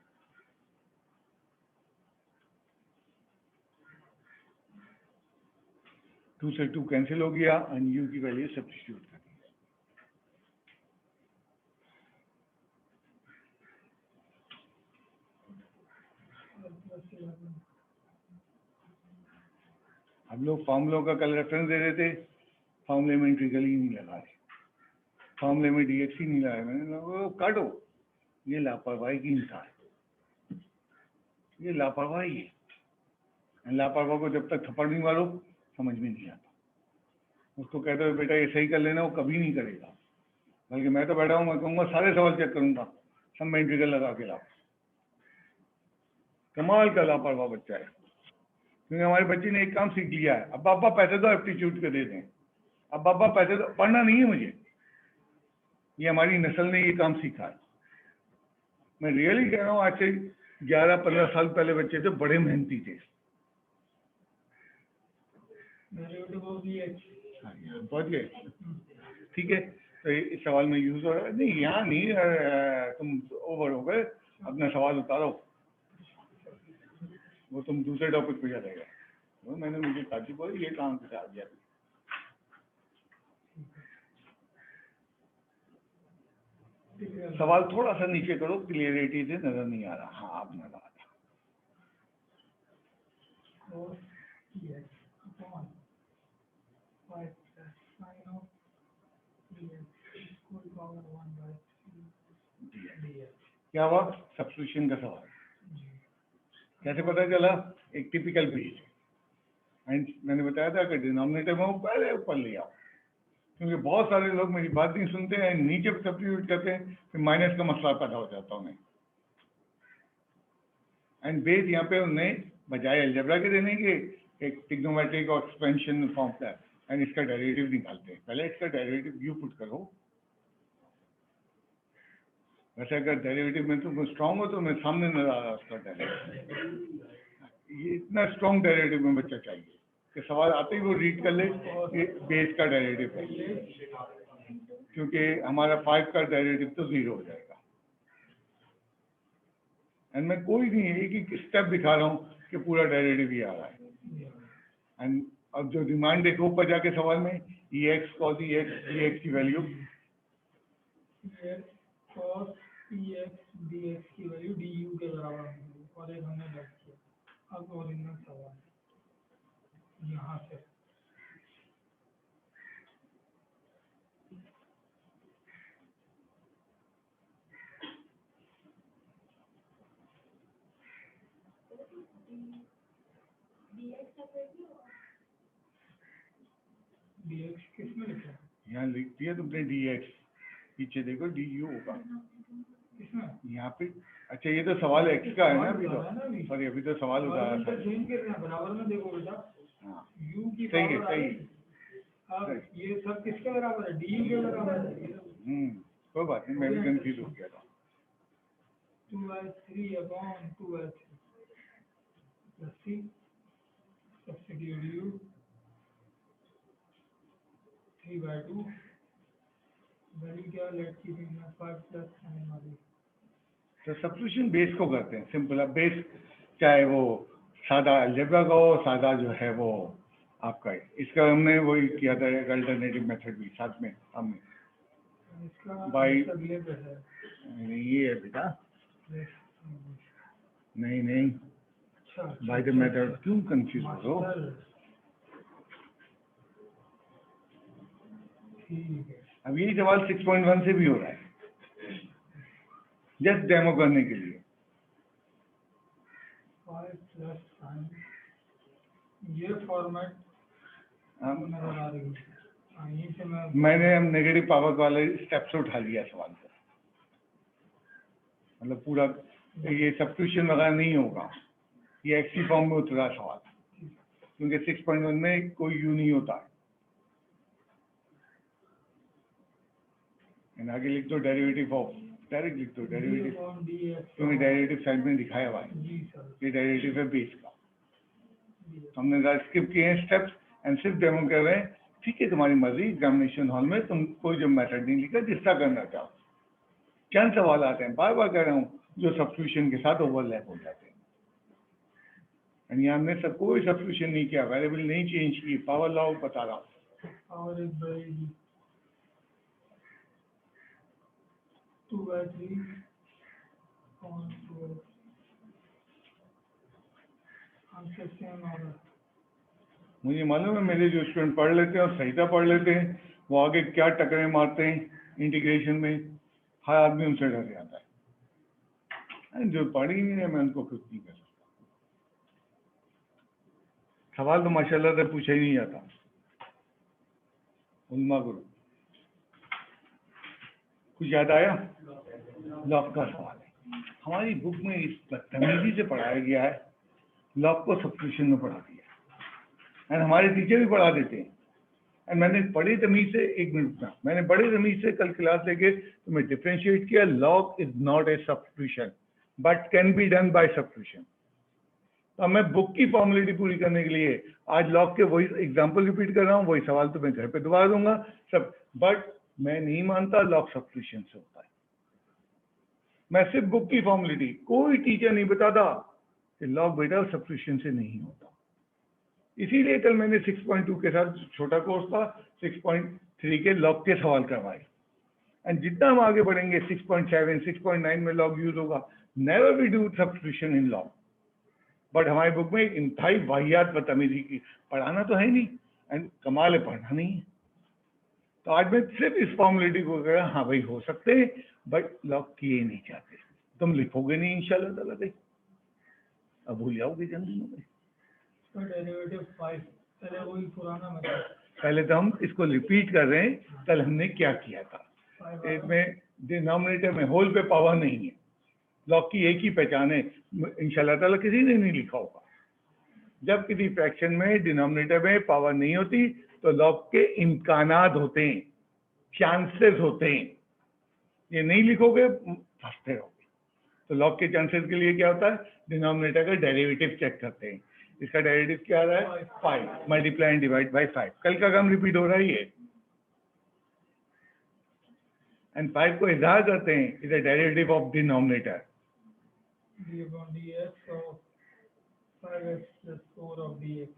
टू से 2 कैंसिल हो गया एंड यू की वैल्यू सब्स्टिट्यूट कर दी। हम लोग फॉर्मूलों का कल रेफरेंस दे रहे थे, फॉर्मूले में इंटीग्रल ही नहीं लगा रहे, फॉर्मूले में डीएक्स ही नहीं लगाया। मैंने कहा काटो, ये लापरवाही की इंसान है, ये लापरवाही है। लापरवाही को जब तक थप्पड़ नहीं मारो समझ में नहीं आता। उसको कहते हो बेटा ये सही कर लेना, वो कभी नहीं करेगा। बल्कि मैं तो बैठा हूँ, मैं कहूँगा सारे सवाल चेक करूँगा, सब में इंटीग्रल लगा के लाओ। कमाल का लापरवाह बच्चा है। क्योंकि हमारे बच्चे ने एक काम सीख लिया है, अब पापा पैसे दो एप्टीट्यूड के दे दें, अब पापा पैसे दो, पढ़ना नहीं है मुझे। ये हमारी नस्ल ने ये काम सीखा है। मैं रियली कह रहा हूँ, आज से 11-15 साल पहले बच्चे थे, बड़े मेहनती थे। पहुँच गए, ठीक है। तो इस सवाल में यूज हो रहा है नहीं, यहाँ नहीं, तुम ओवर हो गए, अपना सवाल उतारो, वो तुम दूसरे टॉपिक पे जाएगा। वो मैंने मुझे ताकि बोली ये काम से आ गया। सवाल थोड़ा सा नीचे करो, क्लियरिटी से नजर नहीं आ रहा। हाँ, अब नजर आ रहा। क्या हुआ? सब्स्टिट्यूशन का सवाल कैसे पता चला? एक टिपिकल पेज, एंड मैंने बताया था कि डिनोमिनेटर में वो पहले ऊपर ले आओ, क्योंकि बहुत सारे लोग मेरी बात नहीं सुनते हैं, नीचे सब्स्टिट्यूट करते हैं, फिर माइनस का मसला पैदा हो जाता उन्हें। एंड बेस यहाँ पे उन्हें बजाय अलजेब्रा के देने के एक ट्रिग्नोमेट्रिक और एक्सपेंशन फॉर्म का एंड इसका डेरिवेटिव निकालते हैं। पहले इसका डेरिवेटिव यू पुट करो। वैसे अगर डेरिवेटिव में तुम स्ट्रांग हो तो मैं सामने नजर आ रहा उसका डेरिवेटिव। ये इतना स्ट्रांग डेरिवेटिव में बच्चा चाहिए। कि सवाल आते ही वो रीड कर ले कि बेस का डेरिवेटिव है, क्योंकि हमारा 5 का डेरिवेटिव तो 0 हो जाएगा। एंड मैं कोई नहीं है, एक स्टेप दिखा रहा हूँ कि पूरा डेरिवेटिव ही आ रहा है। एंड अब जो डिमांड देखो ऊपर जाके सवाल में EX cos EX dx की वैल्यू cos EX dx की वैल्यू du के बराबर होगी, और एक हमने लग किया। अब ओरिजिनल सवाल यहाँ से dx किसमें लिखा है? यहाँ लिख दिया तुमने dx, पीछे देखो du होगा किसमें? यहाँ पे। अच्छा ये तो सवाल x का है ना अभी तो, सॉरी अभी तो सवाल उठा रहा था। चेंज कर रहे हैं, बराबर में देखो बेटा, हाँ u की सही है, पावर सही आई। है। अब ये सब किसके बराबर है? du के बराबर है। कोई बात नहीं, मैं भी कंफ्यूज हो गया था। 2/3 upon 2/3 plus c substitute u 3/2 value क्या लेट की थी मैं 5 प्लस sin वाली। तो सब्स्टिट्यूशन बेस को करते हैं सिंपल। अब बेस चाहे वो सादा अलजेब्रा का हो, सादा जो है वो आपका है, इसका हमने वही किया था एक अल्टरनेटिव मेथड भी साथ में हमने। इसका बाई अगले पे है। ये है बेटा, नहीं नहीं अच्छा बाय द मेथड, क्यों कंफ्यूज हो रहे हो? ठीक है। अब यही सवाल 6.1 से भी हो रहा है, जस्ट डेमो करने के लिए। 5 प्लस sin ये फॉर्मेट नजर आ रही है। यहीं से मैंने हम नेगेटिव पावर वाले स्टेप से उठा लिया सवाल को, मतलब पूरा ये सब्स्टिट्यूशन वगैरह नहीं होगा, ये एक्सी फॉर्म में उतरा सवाल, क्योंकि 6.1 में कोई यू नहीं होता है। आगे लिख दो डेरिवेटिव ऑफ, डायरेक्ट लिख दो डेरिवेटिव, क्योंकि डेरिवेटिव साइड में दिखाया हुआ है, ये डेरिवेटिव है बेस का। हमने स्किप किए हैं स्टेप्स एंड सिर्फ डेमो कर रहे हैं। ठीक है, तुम्हारी मर्जी, एग्जामिनेशन हॉल में तुम कोई जो मेथड नहीं लिखा, जिसका करना चाहो। चंद सवाल आते हैं, बार बार कह रहा हूँ, जो सब्स्टिट्यूशन के साथ ओवरलैप हो जाते हैं। यहाँ हमने सब कोई सब्स्टिट्यूशन नहीं किया, वेरिएबल नहीं चेंज की, पावर लॉ बता रहा हूँ। और एक बड़ी 2/3 आंसर सेम होगा। मुझे मालूम है मेरे जो स्टूडेंट पढ़ लेते हैं और सहीता पढ़ लेते हैं, वो आगे क्या टकरे मारते हैं इंटीग्रेशन में, हर आदमी उनसे डर जाता है। जो पढ़ ही नहीं है, मैं उनको कुछ नहीं कर सकता। सवाल तो माशाल्लाह से पूछा ही नहीं जाता। उल्मा गुरु कुछ याद आया? लॉग का सवाल है, हमारी बुक में इस बदतमीजी से पढ़ाया गया है, लॉग को सब्स्टिट्यूशन में पढ़ा दिया, एंड हमारे टीचर भी पढ़ा देते हैं। एंड मैंने बड़ी तमीज से, एक मिनट में, मैंने बड़ी तमीज से कल क्लास लेके तुम्हें डिफ्रेंशिएट किया, log is not a substitution but can be done by substitution. तो मैं बुक की फॉर्मेलिटी पूरी करने के लिए आज लॉग के वही एग्जाम्पल रिपीट कर रहा हूँ, वही सवाल तो मैं घर पे दोबारा दूंगा सब, बट मैं नहीं मानता लॉग सब्स्टिट्यूशन से होता है। मैं सिर्फ बुक की फॉर्मेलिटी, कोई टीचर नहीं बताता कि लॉग बेटा सब्स्टिट्यूशन से नहीं होता। इसीलिए कल मैंने 6.2 के साथ छोटा कोर्स था, 6.3 के लॉग के सवाल करवाए। एंड जितना हम आगे बढ़ेंगे 6.7, 6.9 में लॉग यूज होगा। Never we do substitution in log, but हमारी बुक में इंतहाई वाहियात बदतमीजी की, पढ़ाना तो है नहीं एंड कमाल है पढ़ना नहीं है। तो आज मैं सिर्फ इस फॉर्मेलिटी को कह रहा, हाँ भाई हो सकते हैं बट लॉग किए नहीं चाहते। तुम लिखोगे नहीं इंशाल्लाह ताला भाई, अब भूल जाओगे जल्दी में भाई। डेरिवेटिव 5 पहले वही पुराना मतलब, पहले तो हम इसको रिपीट कर रहे हैं, कल हमने क्या किया था। इसमें डिनोमिनेटर में होल पे पावर नहीं है, लॉग की एक ही पहचान है, इंशाल्लाह ताला किसी ने नहीं लिखा होगा। जब किसी फ्रैक्शन में डिनोमिनेटर में पावर नहीं होती तो लॉग के इम्कानात होते हैं, चांसेस होते हैं। ये नहीं लिखोगे फंसते रहोगे। तो लॉग के चांसेस के लिए क्या होता है, डिनोमिनेटर का डेरिवेटिव चेक करते हैं। इसका डेरिवेटिव क्या आ रहा है 5 मल्टीप्लाई एंड डिवाइड बाई 5। कल का काम रिपीट हो रहा ही है। एंड 5 को इजहार करते हैं is the derivative of denominator dx of 5x plus 4 of dx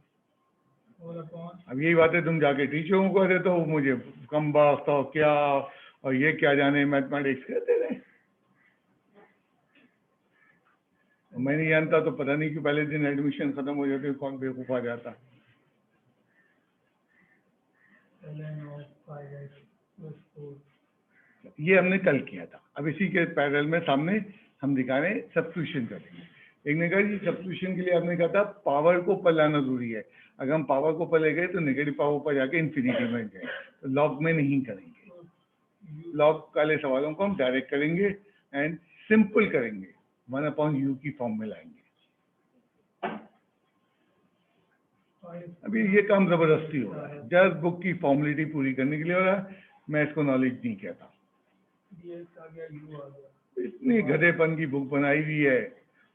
all upon अब यही बातें तुम जाके टीचरों को कहते तो मुझे कम वक्त और क्या और ये क्या जाने मैथमेटिक्स कहते रहे। मैं नहीं जानता तो पता नहीं कि पहले दिन एडमिशन खत्म हो जाते कौन बेवकूफ आ जाता। ln of 5x plus 4 ये हमने कल किया था। अब इसी के पैरेलल में सामने हम दिखा रहे हैं सब्स्टिट्यूशन करेंगे। एक ने कहा जी सब्स्टिट्यूशन के लिए आपने कहा था पावर को पर लाना जरूरी है। अगर हम पावर को पर ले गए तो नेगेटिव पावर पर जाके इन्फिनिटी में गए, तो लॉग में नहीं करेंगे। लॉग वाले सवालों को हम डायरेक्ट करेंगे एंड सिंपल करेंगे, 1/u की फॉर्म में लाएंगे। अभी ये काम जबरदस्ती हो रहा है, जस्ट बुक की फॉर्मेलिटी पूरी करने के लिए हो रहा है। मैं इसको नॉलेज नहीं कहता। dx आ गया u आ गया। इतनी गधेपन की बुक बनाई हुई है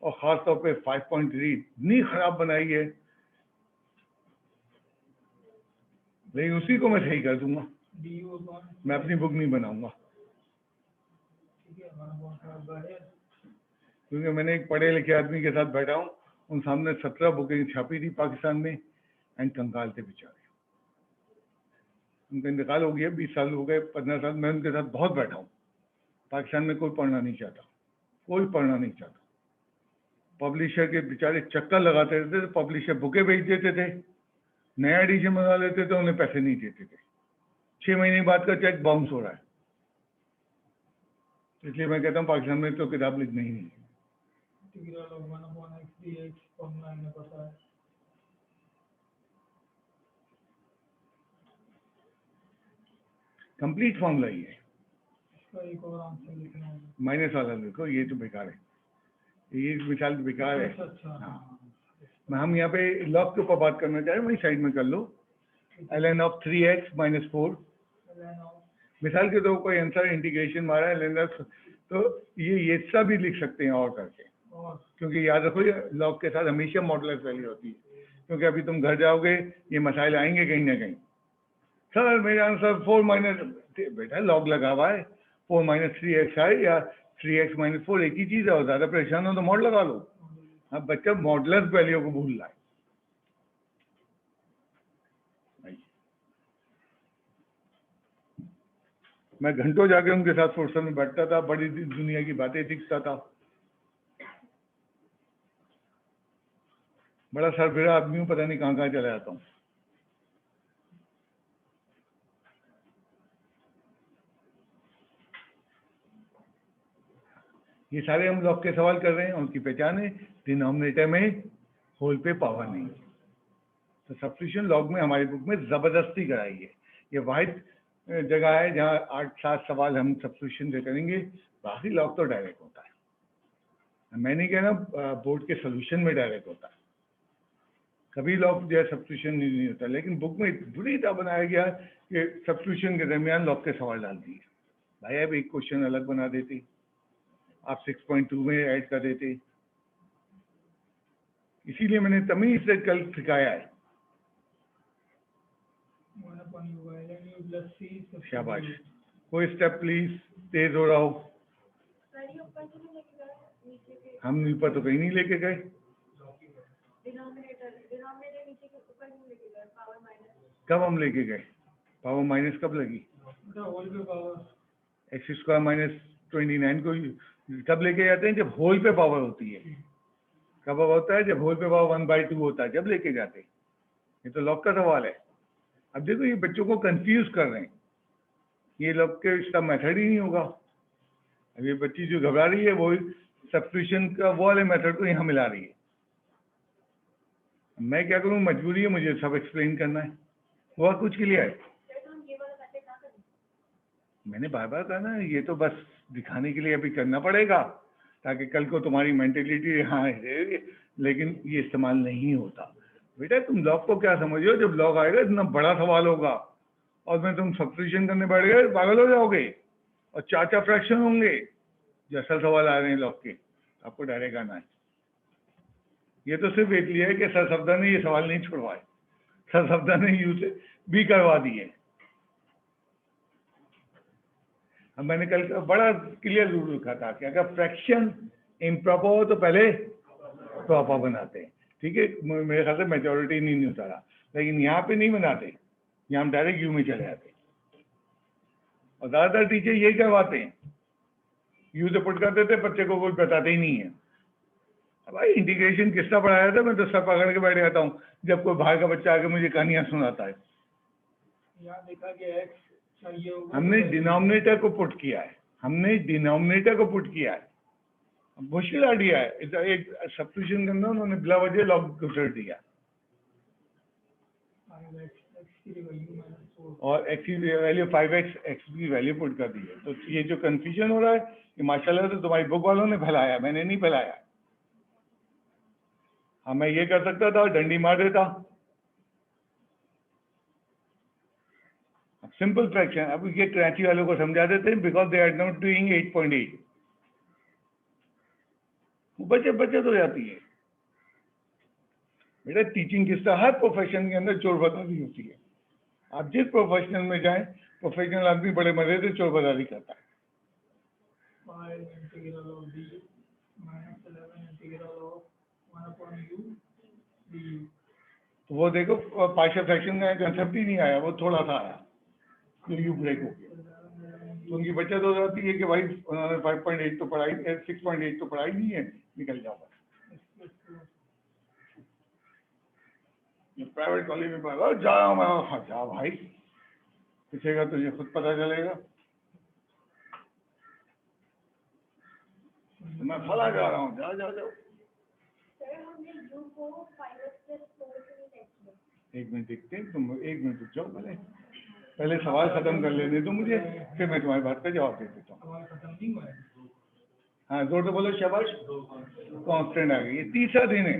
और खास तौर पे 5.3 इतनी खराब बनाई है, लेकिन उसी को मैं सही कर दूंगा। du upon मैं अपनी बुक नहीं बनाऊंगा, ठीक है 1/5 बाहर क्योंकि मैंने एक पढ़े लिखे आदमी के साथ बैठा हूँ, उन सामने 17 बुकें छापी थी पाकिस्तान में एंड कंगाल थे बेचारे। उनका इंतकाल हो गया, 20 साल हो गए, 15 साल मैं उनके साथ बहुत बैठा हूँ। पाकिस्तान में कोई पढ़ना नहीं चाहता, कोई पढ़ना नहीं चाहता। पब्लिशर के बेचारे चक्कर लगाते रहते थे, पब्लिशर बुकें बेच देते थे, नया एडिशन बना लेते थे, उन्हें पैसे नहीं देते थे। 6 महीने बाद का चेक बाउंस हो रहा है। इसलिए मैं कहता हूँ पाकिस्तान में तो किताब लिखनी ही नहीं। Integral of 1/x dx formula हमें पता है। कंप्लीट फॉर्मूला ही है। इसका एक और आंसर लिखना है। माइनस वाला देखो, ये तो बेकार है, ये मिसाल बेकार है। अच्छा हाँ, हम यहाँ पे लॉग के ऊपर बात करना चाह रहे हैं, वही साइड में कर लो। ln of 3x minus 4 ln of मिसाल के तो कोई आंसर इंटीग्रेशन मारा है ln of, तो ये सब भी लिख सकते हैं और करके, और क्योंकि याद रखो ये लॉग के साथ हमेशा मॉडुलस वैल्यू होती है। क्योंकि अभी तुम घर जाओगे ये मसाइल आएंगे कहीं ना कहीं, सर मेरा आंसर 4 माइनस, बेटा लॉग लगा हुआ है, 4 माइनस 3x है या 3x माइनस 4 एक ही चीज़ है, और ज़्यादा परेशान हो तो मॉड लगा लो। अब बच्चा मॉडुलस वैल्यू को भूल रहा है। मैं घंटों जाके उनके साथ फुर्सत में बैठता था, बड़ी दुनिया की बातें सीखता था। बड़ा सरफिरा आदमी हूँ, पता नहीं कहाँ कहाँ चला जाता हूँ। ये सारे हम लॉग के सवाल कर रहे हैं, उनकी पहचान है डिनोमिनेटर में होल पे पावर नहीं। तो सब्स्टिट्यूशन लॉग में हमारी बुक में जबरदस्ती कराई है। ये वाहिद जगह है जहाँ 8-7 सवाल हम सब्स्टिट्यूशन से करेंगे, बाकी लॉग तो डायरेक्ट होता है। मैं नहीं कह रहा बोर्ड के सोल्यूशन में डायरेक्ट होता है, कभी लॉग जो है सब्स्टिट्यूशन नहीं होता, लेकिन बुक में बुरी तरह बनाया गया कि सब्स्टिट्यूशन के दरमियान लॉग के सवाल डाल दिए। भाई अब एक क्वेश्चन अलग बना देते, आप 6.2 में ऐड कर देते। इसीलिए मैंने तमीज से कल सिखाया है। 1/u ln u plus c शाबाश, कोई स्टेप प्लीज, तेज हो रहा हो। हम ऊपर तो कहीं नहीं लेके गए। कब हम लेके गए? पावर माइनस कब लगी? होल पे पावर एक्स स्क्वायर माइनस 29 को कब लेके जाते हैं? जब होल पे पावर होती है। कब होता है? जब होल पे पावर 1/2 होता है, जब लेके जाते हैं। ये तो लॉग का सवाल है। अब देखो ये बच्चों को कंफ्यूज कर रहे हैं, ये लॉग के इसका मेथड ही नहीं होगा। अब ये बच्ची जो घबरा रही है वो सब्स्टिट्यूशन का वो वाले मेथड को यहाँ मिला रही है। मैं क्या करूँ, मजबूरी है, मुझे सब एक्सप्लेन करना है। हुआ कुछ के लिए है, मैंने बार बार कहा ना, ये तो बस दिखाने के लिए अभी करना पड़ेगा ताकि कल को तुम्हारी मेंटेलिटी यहाँ है, लेकिन ये इस्तेमाल नहीं होता। बेटा तुम लॉग को क्या समझो, जब लॉग आएगा इतना बड़ा सवाल होगा और मैं तुम सब्स्टिट्यूशन करने बैठ गए पागल हो जाओगे, और 4 फ्रैक्शन होंगे जो असल सवाल आ रहे हैं लॉग के, आपको डायरेक्ट आना है। ये तो सिर्फ इसलिए है कि सरसब्दा ने ये सवाल नहीं छुड़वाए, सरसब्दा ने यू से भी करवा दिए। अब मैंने कल का बड़ा क्लियर रूल रखा था कि अगर फ्रैक्शन इम्प्रॉपर हो तो पहले प्रॉपर बनाते हैं, ठीक है। मेरे ख्याल से मेजोरिटी नहीं उतारा, लेकिन यहाँ पे नहीं बनाते, यहाँ हम डायरेक्ट यू में चले जाते हैं। और ज़्यादातर टीचर यही करवाते हैं, यू से पुट कर देते, बच्चे को कोई बताते ही नहीं है। अब भाई इंटीग्रेशन किसका पढ़ाया था, मैं तो सर पकड़ के बैठ जाता हूँ जब कोई बाहर का बच्चा आके मुझे कहानियाँ सुनाता है। यहाँ देखा कि एक्स चाहिए होगा, हमने डिनोमिनेटर को पुट किया है, हमने डिनोमिनेटर को पुट किया है। मुश्किल आइडिया है, एक सब्स्टिट्यूशन करना, उन्होंने बिला वजह लॉग गुजर दिया और x की वैल्यू 5x, x की वैल्यू पुट कर दी है। तो ये जो कंफ्यूजन हो रहा है ये माशाल्लाह से तुम्हारी बुक वालों ने फैलाया, मैंने नहीं फैलाया। हाँ, मैं ये कर सकता था, डंडी मार देता। सिंपल फ्रैक्शन, अब ये कराची वालों को समझा देते हैं, because they are not doing 8.8, बचत बचत हो जाती है। बेटा टीचिंग किसका, हर प्रोफेशन के अंदर चोरबाजारी होती है। आप जिस प्रोफेशनल में जाएं, प्रोफेशनल आदमी बड़े मजे से चोरबाजारी करता है। तो वो देखो पार्शियल फ्रैक्शन का कंसेप्ट ही नहीं आया, वो थोड़ा सा आया, तो यू ब्रेक हो गया। तो उनकी बचत हो जाती है कि भाई उन्होंने 5.8 तो पढ़ाई, 6.8 तो पढ़ाई नहीं है, निकल जाओ। प्राइवेट कॉलेज में पढ़ा जा रहा हूँ मैं, हाँ जा भाई, पूछेगा तुझे खुद पता चलेगा। तो मैं फला जा रहा हूँ, जा जा जाओ। एक मिनट देखते हैं, तुम एक मिनट रुक जाओ, पहले सवाल खत्म कर लेने दो मुझे, फिर मैं तुम्हारी बात का जवाब दे देता हूँ। हाँ जोर से बोलो, शाबाश। कांस्टेंट आ गई, ये तीसरा दिन है,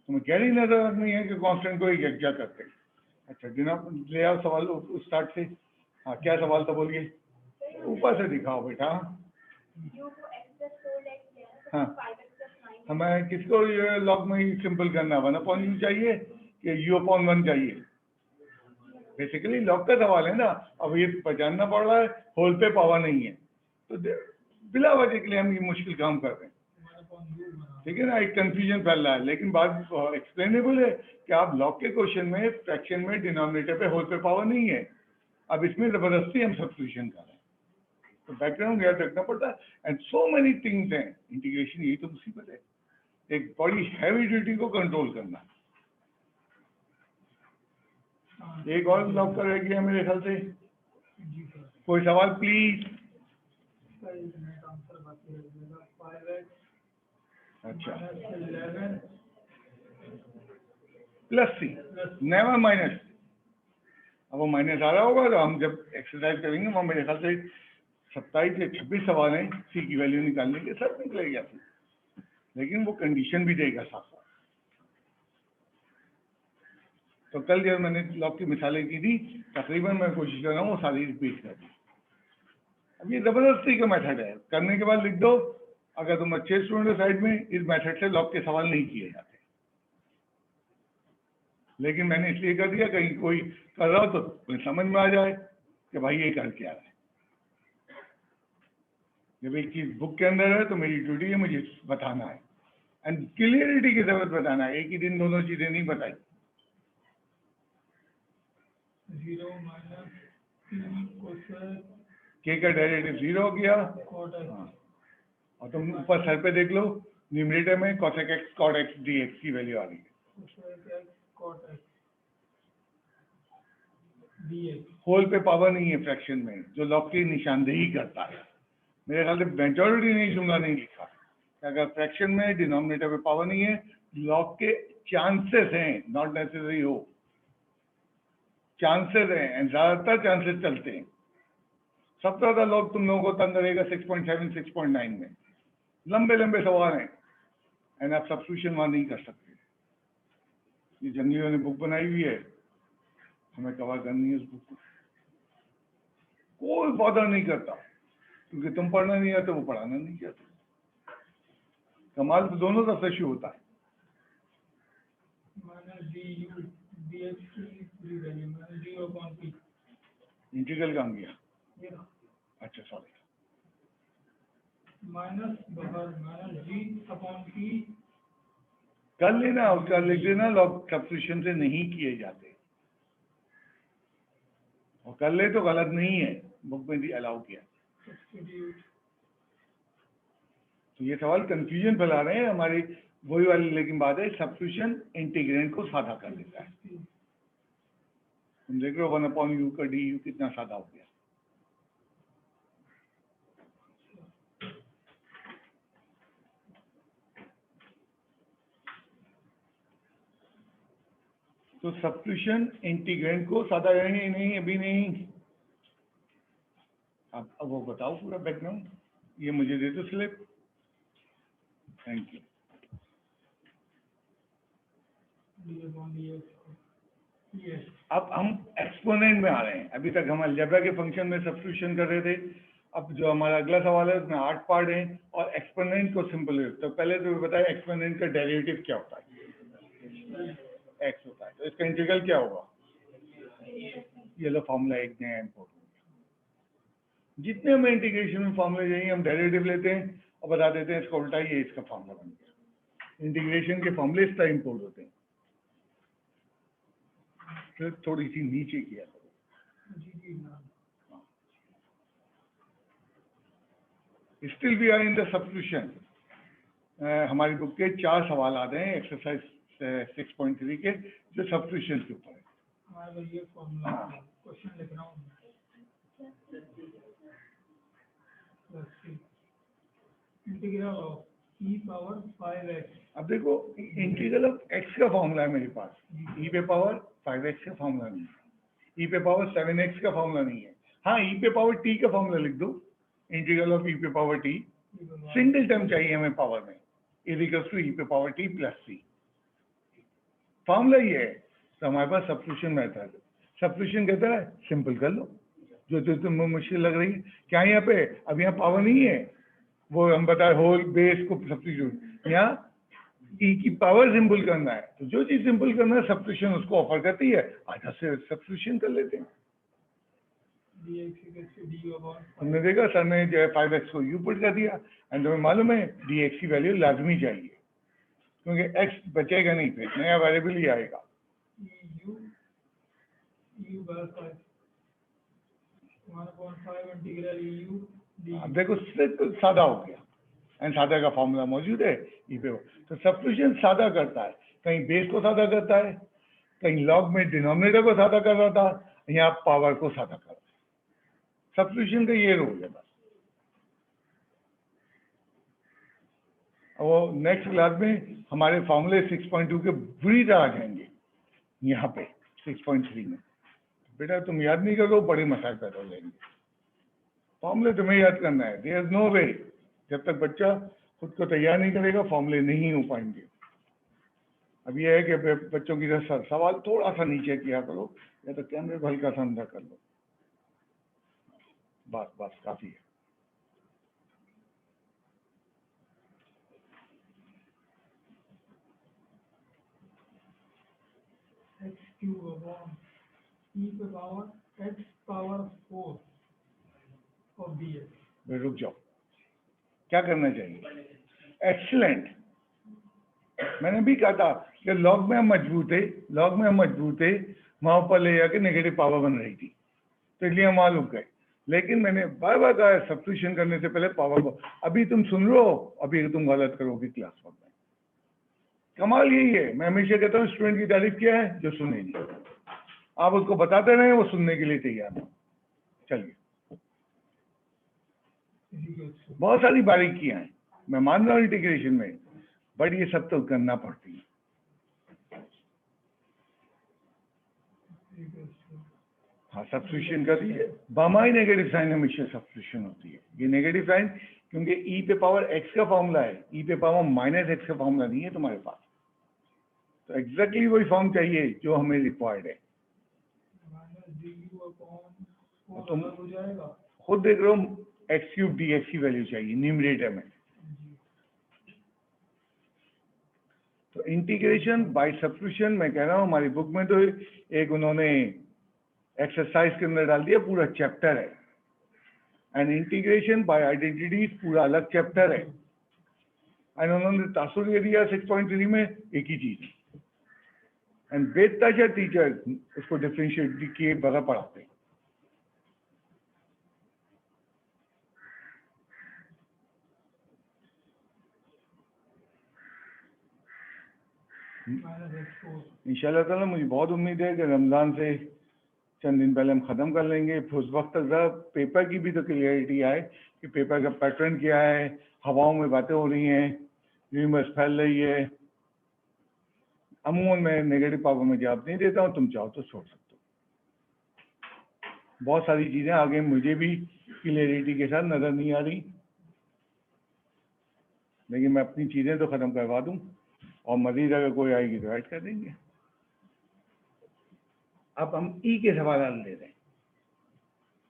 तुम्हें गहरी नजर नहीं है कि कांस्टेंट को ही क्या करते हैं। अच्छा दिना ले आओ सवाल उस स्टार्ट से। हाँ क्या सवाल था बोलिए, ऊपर से दिखाओ बेटा। हाँ हमें किसको लॉग में ही सिंपल करना, 1/u चाहिए कि u/1 चाहिए। बेसिकली लॉग का सवाल है ना, अब ये पहचानना पड़ रहा है होल पे पावर नहीं है, तो बिला वजह के लिए हम ये मुश्किल काम कर रहे हैं, ठीक है ना। एक कंफ्यूजन फैल रहा है, लेकिन बात एक्सप्लेनेबल है कि आप लॉग के क्वेश्चन में फ्रैक्शन में डिनोमिनेटर पे होल पे पावर नहीं है, अब इसमें जबरदस्ती हम सब्स्टिट्यूशन कर रहे हैं, तो बैकग्राउंड याद रखना पड़ता है। एंड सो मेनी थिंग्स हैं, इंटीग्रेशन यही तो मुसीबत है, एक बड़ी हैवी ड्यूटी को कंट्रोल करना। एक और लॉग कर रह गया मेरे ख्याल से, कोई सवाल प्लीज। अच्छा +c नेवर माइनस, अब वो माइनस आ रहा होगा तो हम जब एक्सरसाइज करेंगे वहाँ मेरे ख्याल से 27 या 26 सवाल हैं c की वैल्यू निकालने के, सब निकलेगा, लेकिन वो कंडीशन भी देगा साथ साथ। तो कल जब मैंने लॉग की मिसालें की थी, तकरीबन मैं कोशिश कर रहा हूँ वो सारी रिपीट कर दी। अब ये जबरदस्ती का मेथड है, करने के बाद लिख दो, अगर तुम अच्छे स्टूडेंट हो साइड में, इस मेथड से लॉग के सवाल नहीं किए जाते, लेकिन मैंने इसलिए कर दिया कहीं कोई कर रहा हो तो समझ में आ जाए कि भाई ये कर क्या रहा है। जब एक चीज बुक के अंदर है तो मेरी ड्यूटी है मुझे बताना है, एंड क्लियरिटी की जरूरत बताना है, एक ही दिन दोनों चीजें नहीं बताई। 0 - k का डेरिवेटिव 0 हो गया, हाँ। और तुम ऊपर सर पे देख लो, न्यूमरेटर में cosec x cot x dx की वैल्यू आ गई है। होल पे पावर नहीं है फ्रैक्शन में, जो लॉग की निशानदेही करता है। मेरे ख्याल से मेजॉरिटी नहीं, जुमला नहीं लिखा, अगर फ्रैक्शन में डिनोमिनेटर पे पावर नहीं है, लॉग के चांसेस हैं, नॉट नेसेसरी हो, चांसेस हैं, ज्यादातर चांसेस चलते हैं। सबसे ज्यादा लॉग तुम लोगों को तंग करेगा 6.7 6.9 में, लंबे लंबे सवाल हैं, एंड आप सब्स्टिट्यूशन वहां नहीं कर सकते। ये जंगलियों ने बुक बनाई हुई है, हमें कवर करनी है उस बुक को, कोई बॉदर नहीं करता, क्योंकि तुम पढ़ना नहीं आते, वो पढ़ाना नहीं चाहते। कमाल तो दोनों तरफ से शुरू होता है। Minus D U D x की पूरी value minus D upon P, integral कहाँ गया? ये रहा अच्छा सॉरी, माइनस बाहर माइनस डी अपॉन पी। कर लेना, उसका लिख देना, लॉग सब्स्टिट्यूशन से नहीं किए जाते, और कर ले तो गलत नहीं है, बुक में भी अलाउ किया। सब्स्टिट्यूट तो ये सवाल कंफ्यूजन फैला रहे हैं हमारी, वही वाली लेकिन बात है, सब्स्टिट्यूशन इंटीग्रेंड को सादा कर देता है। तुम देख रहे हो 1/u का du कितना सादा हो गया। तो सब्स्टिट्यूशन इंटीग्रेंड को सादा करेंगे, नहीं अभी नहीं, अब वो बताओ पूरा बैकग्राउंड, ये मुझे दे दो slip, thank you. D upon D x, yes अब हम एक्सपोनेंट में आ रहे हैं, अभी तक हम अलजेब्रा के फंक्शन में सब्स्टिट्यूशन कर रहे थे, अब जो हमारा अगला सवाल है उसमें 8 पार्ट हैं और एक्सपोनेंट को सिंपल है। तो पहले तो बताए एक्सपोनेंट का डेरिवेटिव क्या होता है? एक्स होता है, तो इसका इंटीग्रल क्या होगा? ये लो फॉर्मूला एक नया इम्पोर्ट हो गया। जितने हमें इंटीग्रेशन में फॉर्मूले चाहिए हम डेरिवेटिव लेते हैं और बता देते हैं इसका उल्टा ये इसका फॉर्मूला बन गया। इंटीग्रेशन के फॉर्मूले इस तरह इम्पोर्ट होते हैं। तो थोड़ी सी नीचे किया करो। Still we are in the substitution. हमारी बुक के 4 सवाल आते हैं एक्सरसाइज 6.3 के, जो सब्स्टिट्यूशन के ऊपर है। हमारा ये फॉर्मूला क्वेश्चन लिख रहा हूँ integral of e power 5x। अब देखो इंटीग्रल ऑफ x का फॉर्मूला है मेरे पास, e पे पावर 5x का फॉर्मूला नहीं है, e पे पावर 7x का फॉर्मूला नहीं है। हाँ, e पे पावर t का फॉर्मूला लिख दो, इंटीग्रल ऑफ e पे पावर t, सिंगल टर्म चाहिए हमें पावर में, इक्वल्स टू e पे power t plus c, formula ये है। तो हमारे पास सब्स्टिट्यूशन मेथड, सब्स्टिट्यूशन कहता है सिंपल कर लो, जो तुम्हें मुश्किल लग रही है। क्या यहाँ पे अब यहाँ पावर नहीं है, वो हम बताए होल बेस को सब्स्टिट्यूट, यहाँ e की पावर सिंपल करना है, तो जो चीज सिंपल करना है सब्स्टिट्यूशन उसको ऑफर करती है, आधा से सब्स्टिट्यूशन कर लेते हैं। हमने देखा सर ने जो है 5x को u पुट कर दिया, एंड तुम्हें मालूम है dx की वैल्यू लाजमी चाहिए, क्योंकि x बचेगा नहीं, फिर नया वेरिएबल ही आएगा। अब देखो सिर्फ सादा हो गया, एंड सादा का फॉर्मूला मौजूद है ई पे। तो सब्स्टिट्यूशन सादा करता है, कहीं बेस को सादा करता है, कहीं लॉग में डिनोमिनेटर को सादा कर रहा था, यहाँ पावर को सादा कर रहा है। सब्स्टिट्यूशन का ये रोल है बस। वो नेक्स्ट क्लास में हमारे फॉर्मूले 6.2 के बुरी तरह आ जाएंगे, यहाँ पे 6.3 में। बेटा तुम याद नहीं करो, बड़े मसाइल पैदा हो जाएंगे। फॉर्मूले तुम्हें याद करना है, देयर इज नो वे, जब तक बच्चा खुद को तैयार नहीं करेगा फॉर्मूले नहीं हो पाएंगे। अब यह है कि बच्चों की तरह सवाल थोड़ा सा नीचे किया करो, या तो कैमरे को हल्का सा अंदर कर लो, बस काफी है। x क्यूब अपॉन e पे पावर x पावर 4 और dx। रुक जाओ, क्या करना चाहिए? एक्सीलेंट। मैंने भी कहा था कि लॉग में हम मजबूत थे, वहां ऊपर ले जाके नेगेटिव पावर बन रही थी, तो इसलिए हम वहां रुक गए। लेकिन मैंने बार बार कहा सब्स्टिट्यूशन करने से पहले पावर को, अभी तुम सुन लो, अभी तुम गलत करोगे क्लास में। कमाल यही है, मैं हमेशा कहता हूँ स्टूडेंट की तारीफ क्या है? जो सुने नहीं। आप उसको बताते रहे, वो सुनने के लिए तैयार है। चलिए, बहुत सारी बारीकियां हैं, मैं मान रहा हूँ इंटीग्रेशन में, बट ये सब तो करना पड़ती है। हाँ, सब्स्टिट्यूशन कर दीजिए, बामाई नेगेटिव साइन हमेशा सब्स्टिट्यूशन होती है। ये नेगेटिव साइन क्योंकि e पे पावर x का फॉर्मूला है, e पे पावर माइनस x का फॉर्मूला नहीं है तुम्हारे पास, तो एग्जैक्टली वही फॉर्म चाहिए जो हमें रिक्वायर्ड है। तुम खुद देख रहे हो, x क्यूब dx की वैल्यू चाहिए न्यूमरेटर में, तो इंटीग्रेशन बाय सब्स्टिट्यूशन मैं कह रहा हूँ, हमारी बुक में तो एक उन्होंने एक्सरसाइज के अंदर डाल दिया, पूरा चैप्टर है। एंड इंटीग्रेशन बाय आइडेंटिटीज पूरा अलग चैप्टर है। एंड उन्होंने तासुर ये दिया 6.3 में एक ही चीज। एंड बेताजा टीचर उसको डिफरेंशिएट किए बगैर पढ़ाते। इंशाल्लाह ताला मुझे बहुत उम्मीद है कि रमज़ान से चंद दिन पहले हम ख़त्म कर लेंगे। फिर उस वक्त तक ज़रा पेपर की भी तो क्लियरिटी आए कि पेपर का पैटर्न क्या है, हवाओं में बातें हो रही हैं, र्यूमर्स फैल रही है। अमूमन मैं नेगेटिव पावर में जवाब नहीं देता हूँ, तुम चाहो तो छोड़ सकते हो। बहुत सारी चीज़ें आगे मुझे भी क्लियरिटी के साथ नज़र नहीं आ रही, लेकिन मैं अपनी चीज़ें तो ख़त्म करवा दूँ और मजीद अगर कोई आएगी तो ऐड कर देंगे। अब हम ई के सवाल ले रहे हैं,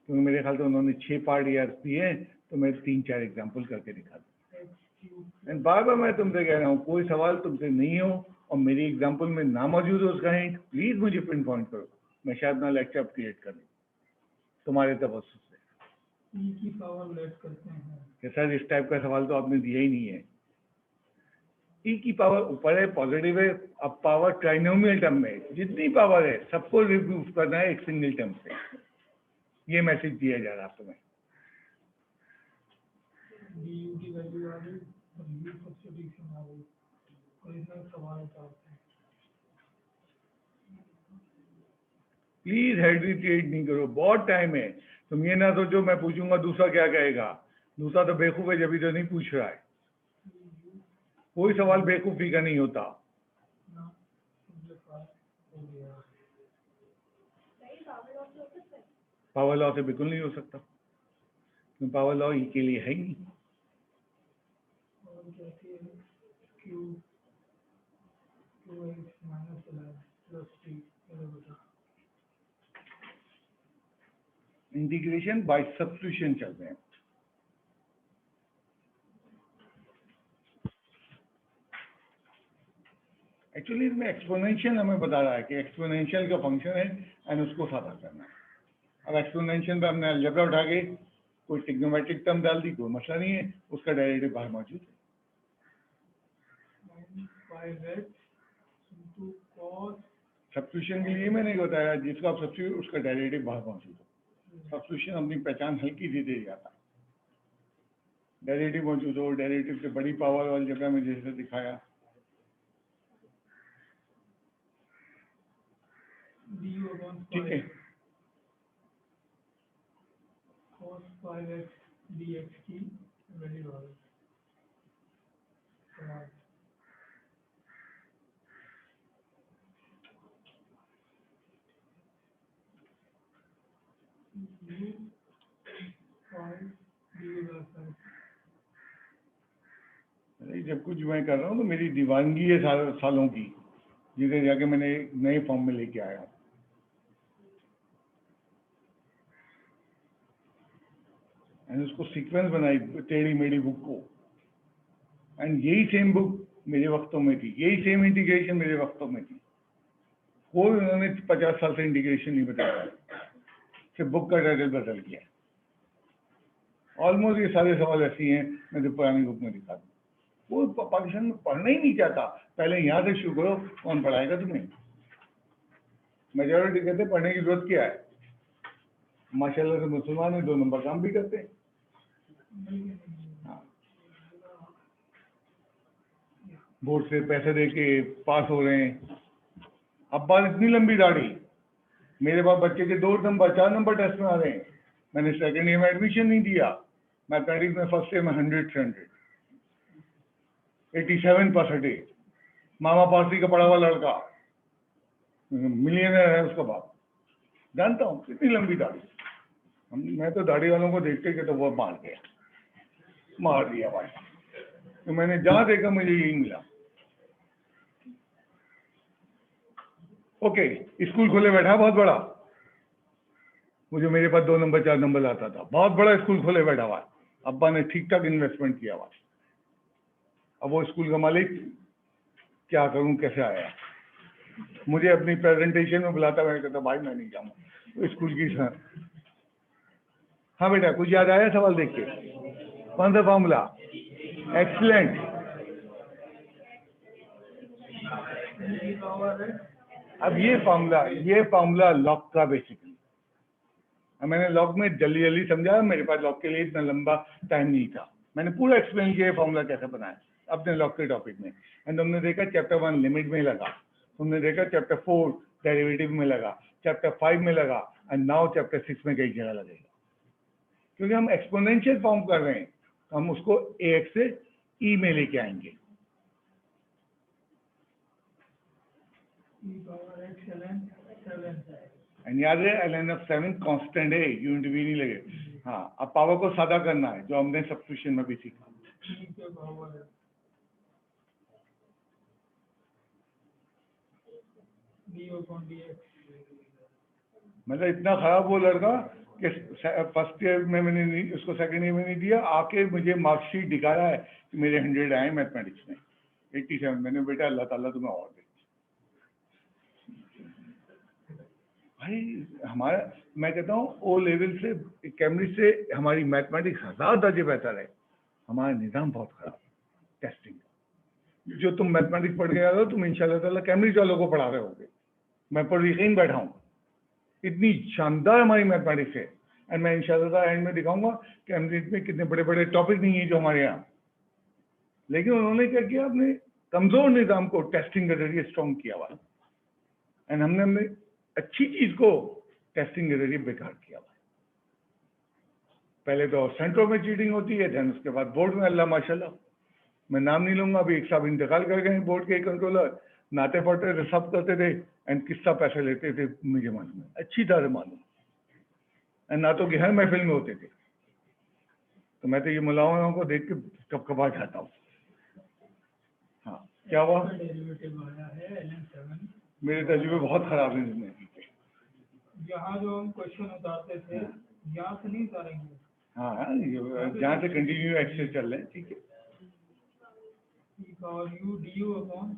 क्योंकि मेरे ख्याल से उन्होंने 6 पार्ट याद किए हैं, तो मैं 3-4 एग्जाम्पल करके दिखा दूँ। बार बार मैं तुमसे कह रहा हूँ, कोई सवाल तुमसे नहीं हो और मेरी एग्जाम्पल में ना मौजूद हो उसका हिंट, प्लीज़ मुझे पिन पॉइंट करो। मैं शायद अपना लेक्चर क्रिएट कर लूँ तुम्हारे तवज्जुह से। ई की पावर लेट करते हैं कि सर इस टाइप का सवाल तो आपने दिया ही नहीं है। ई की पावर ऊपर है, पॉजिटिव है। अब पावर ट्राइनोमियल टर्म में जितनी पावर है सबको रिप्रूव करना है एक सिंगल टर्म से। ये मैसेज दिया जा रहा है तुम्हें। डी की वैल्यू आ गई और यू सब्स्टिट्यूशन आ गई और इसमें सवाल उतारते हैं। प्लीज हेजिटेट नहीं करो, बहुत टाइम है। तुम ये ना सोचो मैं पूछूंगा दूसरा क्या कहेगा, दूसरा तो बेवकूफ है जब तो नहीं पूछ रहा है। कोई सवाल बेवकूफी का नहीं होता। पावर लॉ से बिल्कुल नहीं हो सकता, क्योंकि पावर लॉ ई के लिए है ही नहीं। इंटीग्रेशन बाय सब्स्टिट्यूशन चल रहे हैं। एक्चुअली इसमें एक्सपोनेंशियल हमें बता रहा है कि एक्सपोनेंशियल का फंक्शन है एंड उसको सादा करना है। अब एक्सपोनेंशियल पे हमने अलजेब्रा उठा के कोई ट्रिग्नोमेट्रिक टर्म डाल दी, कोई मसला नहीं है, उसका डेरिवेटिव बाहर मौजूद है। सब्स्टिट्यूशन के लिए मैंने बताया, जिसका आप सब्स्टिट्यूट उसका डेरिवेटिव बाहर मौजूद हो। सब्स्टिट्यूशन अपनी पहचान हल्की सी दे जाता है, डेरिवेटिव मौजूद हो, डेरिवेटिव से बड़ी पावर वाली जगह में जैसे दिखाया। ठीक है, cos 5x dx की वैल्यू आ गई। जब कुछ मैं कर रहा हूँ तो मेरी दीवानगी है सालों की, जिसे जाके मैंने नए फॉर्म में लेके आया हूँ। एंड उसको सीक्वेंस बनाई टेढ़ी मेढ़ी बुक को, एंड यही सेम बुक मेरे वक्तों में थी, यही सेम इंटीग्रेशन मेरे वक्तों में थी। कोई उन्होंने 50 साल से इंटीग्रेशन नहीं बताया, सिर्फ बुक का टाइटल बदल किया। ऑलमोस्ट ये सारे सवाल ऐसे हैं, मैं तो पुरानी बुक में दिखा दूँ। वो पाकिस्तान में पढ़ना ही नहीं चाहता। पहले यहाँ से शुरू करो, कौन पढ़ाएगा तुम्हें? मेजॉरिटी कहते पढ़ने की जरूरत क्या है, माशाल्लाह से मुसलमान है, 2 नंबर काम भी करते हैं। हाँ, बोर्ड से पैसे दे के पास हो रहे हैं। अब बात इतनी लंबी दाढ़ी, मेरे पास बच्चे के 2 नंबर 4 नंबर टेस्ट में आ रहे हैं। मैंने सेकेंड ईयर में एडमिशन नहीं दिया, मैथमेटिक्स में फर्स्ट ईयर में 100 से 100 87%। मामा पार्टी का पढ़ा हुआ लड़का, मिलियनर है उसका बाप। जानता हूँ कितनी लंबी दाढ़ी। मैं तो दाढ़ी वालों को देखते कि तो वो मार दिया भाई। तो मैंने जहाँ देखा मुझे यही मिला। ओके, स्कूल खोले बैठा बहुत बड़ा, मुझे मेरे पास 2 नंबर 4 नंबर आता था। बहुत बड़ा स्कूल खोले बैठा हुआ, अब्बा ने ठीक ठाक इन्वेस्टमेंट किया हुआ। अब वो स्कूल का मालिक क्या करूं, कैसे आया। मुझे अपनी प्रेजेंटेशन में बुलाता, मैं कहता भाई मैं नहीं जाऊंगा तो स्कूल की सर। हाँ बेटा, कुछ याद आया सवाल देख के? कौन सा फॉर्मूला? एक्सीलेंट। अब ये फॉर्मूला लॉग का बेसिकली, मैंने लॉग में जल्दी जल्दी समझा, मेरे पास लॉग के लिए इतना लंबा टाइम नहीं था, मैंने पूरा एक्सप्लेन किया फॉर्मूला कैसे बनाया अपने लॉग के टॉपिक में। एंड तुमने देखा चैप्टर 1 लिमिट में लगा, तुमने देखा चैप्टर 4 डेरिवेटिव में लगा, चैप्टर 5 में लगा, एंड नाउ चैप्टर 6 में कई जगह लगेगा, क्योंकि हम एक्सपोनेंशियल फॉर्म कर रहे हैं, तो हम उसको ax से e में लेके आएंगे। एंड याद है ln of 7 कांस्टेंट है, यूनिट भी नहीं लगे। हाँ, अब पावर को सादा करना है, जो हमने सब्स्टिट्यूशन में भी सीखा। मतलब इतना खराब वो लड़का कि फर्स्ट ईयर में मैंने नहीं, उसको सेकंड ईयर में नहीं दिया, आके मुझे मार्कशीट दिखाया है कि मेरे 100 आए मैथमेटिक्स में, 87। मैंने बेटा अल्लाह ताला तुम्हें और दे। भाई हमारा, मैं कहता हूँ ओ लेवल से कैम्ब्रिज से हमारी मैथमेटिक्स 1000 दर्जे बेहतर है। हमारा निज़ाम बहुत खराब टेस्टिंग का। जो तुम मैथमेटिक्स पढ़ के आ रहे हो, तुम इंशाल्लाह ताला कैम्ब्रिज वालों को पढ़ा रहे होगे, मैं पर यकीन बैठा हूँ। इतनी शानदार हमारी मैथमेटिक्स है, एंड मैं इंशाल्लाह एंड में दिखाऊंगा कैम्ब्रिज में कितने बड़े बड़े टॉपिक नहीं है जो हमारे यहाँ। लेकिन उन्होंने क्या किया, अपने कमजोर निज़ाम को टेस्टिंग के जरिए स्ट्रॉन्ग किया हुआ, एंड हमने अच्छी चीज को टेस्टिंग के जरिए बेकार किया हुआ। पहले तो सेंटरों में चीटिंग होती है, देन उसके बाद बोर्ड में, अल्लाह माशाल्लाह, मैं नाम नहीं लूंगा, अभी एक साहब इंतकाल कर गए बोर्ड के कंट्रोलर, नाते पड़ते थे, सब करते थे, एंड किस्सा पैसे लेते थे मुझे मालूम है, अच्छी तरह मालूम, एंड ना तो कि हर महफिल में होते थे। तो मैं तो ये मुलाजमों को देख के कपकपा जाता हूँ। हाँ, क्या हुआ? मेरे तजुर्बे बहुत खराब हैं जिंदगी के। जहाँ जो हम क्वेश्चन उतारते थे, यहाँ से नहीं उतारेंगे। हाँ, जहाँ से कंटिन्यू एक्सेस चल रहे हैं, ठीक है। और यू डी यू अपॉन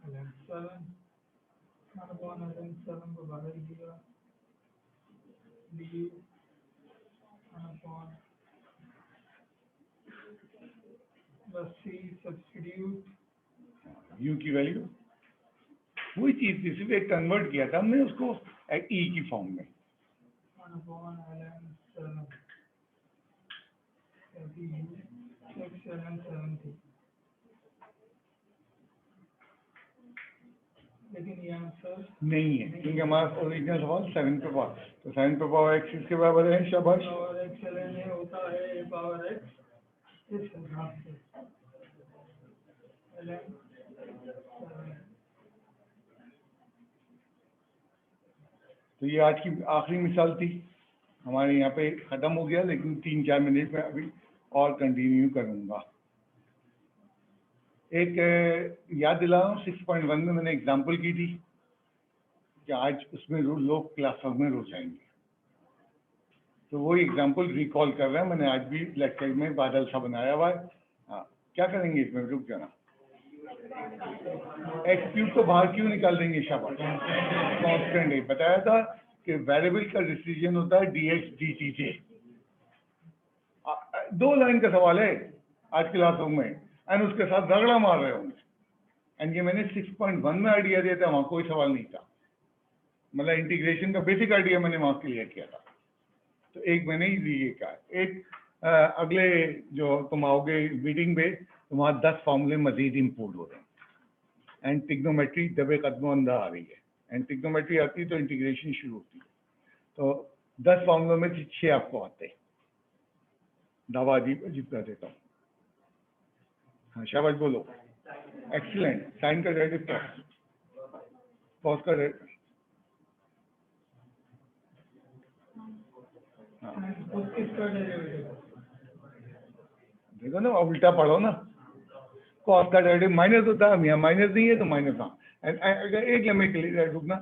7 को बदल दिया, डी यू अपॉन बस सी सब्स्टिट्यूट यू की वैल्यू वही चीज थी, सिर्फ एक कन्वर्ट किया था हमने उसको ई की फॉर्म में। लेकिन ये आंसर नहीं है, क्योंकि हमारा ओरिजिनल सवाल 7 पे पावर, तो 7 पे पावर x इसके बराबर है, शाबाश। पावर x ln होता है पावर x इस हिसाब से ln। तो ये आज की आखिरी मिसाल थी, हमारे यहाँ पे ख़त्म हो गया, लेकिन 3-4 मिनट में अभी और कंटिन्यू करूँगा। एक याद दिला रहा हूँ, 6.1 में मैंने एग्जाम्पल की थी कि आज उसमें लोग क्लास में रुक जाएंगे, तो वही एग्जाम्पल रिकॉल कर रहे हैं। मैंने आज भी लेक्चर में बादल सा बनाया हुआ है। हाँ, क्या करेंगे इसमें, रुक जाना। एक्स क्यूब को बाहर क्यों निकाल देंगे, शाबाश, कांस्टेंट है। बताया था कि वेरिएबल का डिसीजन होता है dx dt से। 2 लाइन का सवाल है आज क्लासरूम में, एंड उसके साथ झगड़ा मार रहे होंगे। एंड ये मैंने 6.1 में आइडिया दिया था, वहाँ कोई सवाल नहीं था, मतलब इंटीग्रेशन का बेसिक आइडिया मैंने वहाँ क्लियर किया था। तो एक मैंने ही ये कहा, एक अगले जो तुम आओगे मीटिंग में, तो वहाँ 10 फॉर्मूले मजीद इम्पोर्ट हो रहे हैं, एंड ट्रिग्नोमेट्री दबे कदमों अंदर आ रही है, एंड ट्रिग्नोमेट्री आती है तो इंटीग्रेशन शुरू होती है। तो 10 फॉर्मूलों में से 6 आपको आते हैं, दावा अजीब कर देता हूँ। हाँ, शाबाश, बोलो। एक्सीलेंट। साइन का डेरिवेटिव, कॉस का डेरिवेटिव, देखो ना, उल्टा पढ़ो ना। कॉस का डेरिवेटिव माइनस होता है, यहाँ माइनस नहीं है तो माइनस। हाँ, अगर एक लम्बे के लिए रुकना,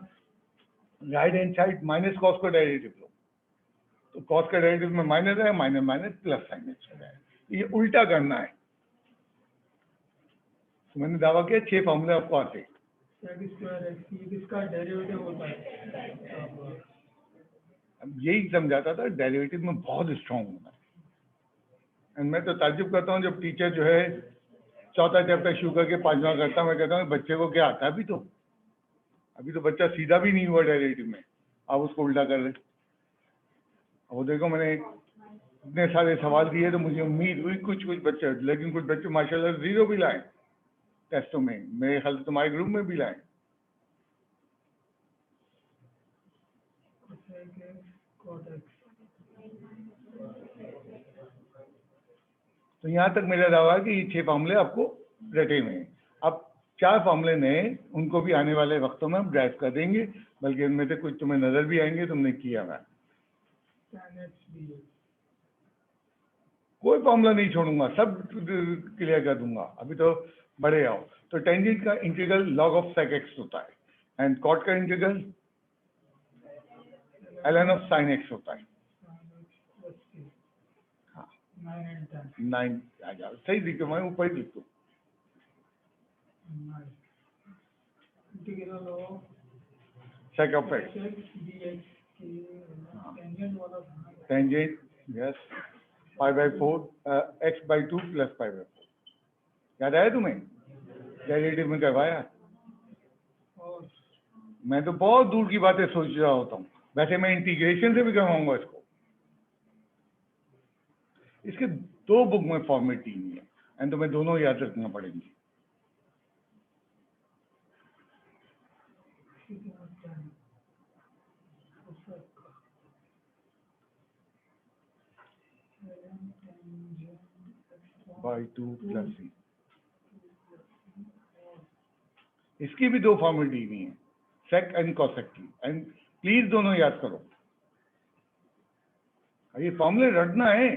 right hand side minus cos का डेरिवेटिव लो, तो कॉस का डेरिवेटिव में माइनस है, माइनस माइनस प्लस साइन है, ये उल्टा करना है। तो मैंने दावा किया 6 फॉर्मूले आपको आते। सेक स्क्वायर एक्स, ये किसका डेरिवेटिव होता है? अब यही समझाता था, डेरिवेटिव में बहुत स्ट्रांग होना है। एंड मैं तो ताज्जुब करता हूँ जब टीचर जो है चौथा चैप्टर शुरू करके 5वां करता, मैं कहता हूँ बच्चे को क्या आता है अभी तो बच्चा सीधा भी नहीं हुआ डेरिवेटिव में, आप उसको उल्टा कर रहे। वो देखो मैंने इतने सारे सवाल दिए तो मुझे उम्मीद हुई कुछ बच्चे, लेकिन कुछ बच्चे माशाल्लाह 0 भी लाए टेस्टों में, मेरे ख्याल से तुम्हारे ग्रुप में भी लाए। तो यहाँ तक मेरा दावा है कि ये 6 फॉर्मूले आपको रटे हुए हैं। अब 4 फॉर्मूले नए, उनको भी आने वाले वक्तों में हम ड्राइव कर देंगे, बल्कि उनमें से कुछ तुम्हें नजर भी आएंगे, तुमने किया मैं कोई फॉर्मूला नहीं छोड़ूंगा, सब क्लियर कर दूंगा। अभी तो बड़े आओ। तो टेंजेंट का integral log of sec x होता है, एंड कॉट का integral ln of sin x होता है। हाँ 9 आ जाओ, सही लिखो, मैं ऊपर ही लिखूँ। Integral of sec of x, tangent yes π/4 x/2 plus π/4। याद आया तुम्हें? डेरिवेटिव में करवाया। मैं तो बहुत दूर की बातें सोच रहा होता हूँ, वैसे मैं इंटीग्रेशन से भी करवाऊंगा इसको। इसके 2 बुक में फॉर्मेट दी हुई है, एंड तुम्हें दोनों याद रखना पड़ेंगे। by2 प्लस c, इसकी भी 2 फॉर्मेट दी हुई है, सेक एंड कॉसेक की, एंड प्लीज दोनों याद करो। ये फॉर्मूले रटना है,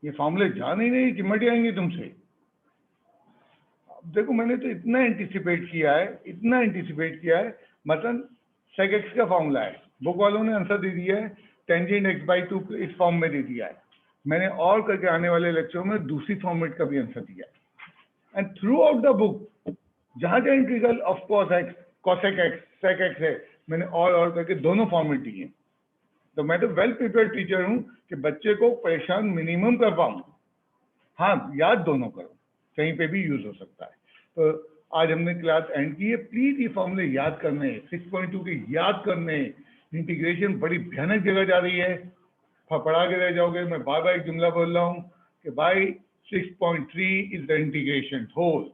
ये फॉर्मूले जान ही नहीं, चिमट आएंगे तुमसे। अब देखो मैंने तो इतना एंटिसिपेट किया है, मतलब सेक एक्स का फॉर्मूला है, बुक वालों ने आंसर दे दिया है, टेंजेंट x/2 इस फॉर्म में दे दिया है। मैंने और करके आने वाले लेक्चर में दूसरी फॉर्मेट का भी आंसर दिया है। And throughout the book जहाँ जहाँ integral of cos x, cosec x, sec x है, मैंने और करके दोनों फॉर्मेट दिए। तो मैं तो वेल प्रिपेयर्ड टीचर हूँ कि बच्चे को परेशान मिनिमम कर पाऊँ। हाँ, याद दोनों करो, कहीं पे भी यूज हो सकता है। तो आज हमने क्लास एंड की है, प्लीज ये फॉर्मूले याद करने, 6.2 के याद करने। इंटीग्रेशन बड़ी भयानक जगह जा रही है, पढ़ा के रह जाओगे। मैं बार बार एक जुमला बोल रहा हूँ कि भाई 6.3 इज द इंटीग्रेशन होल।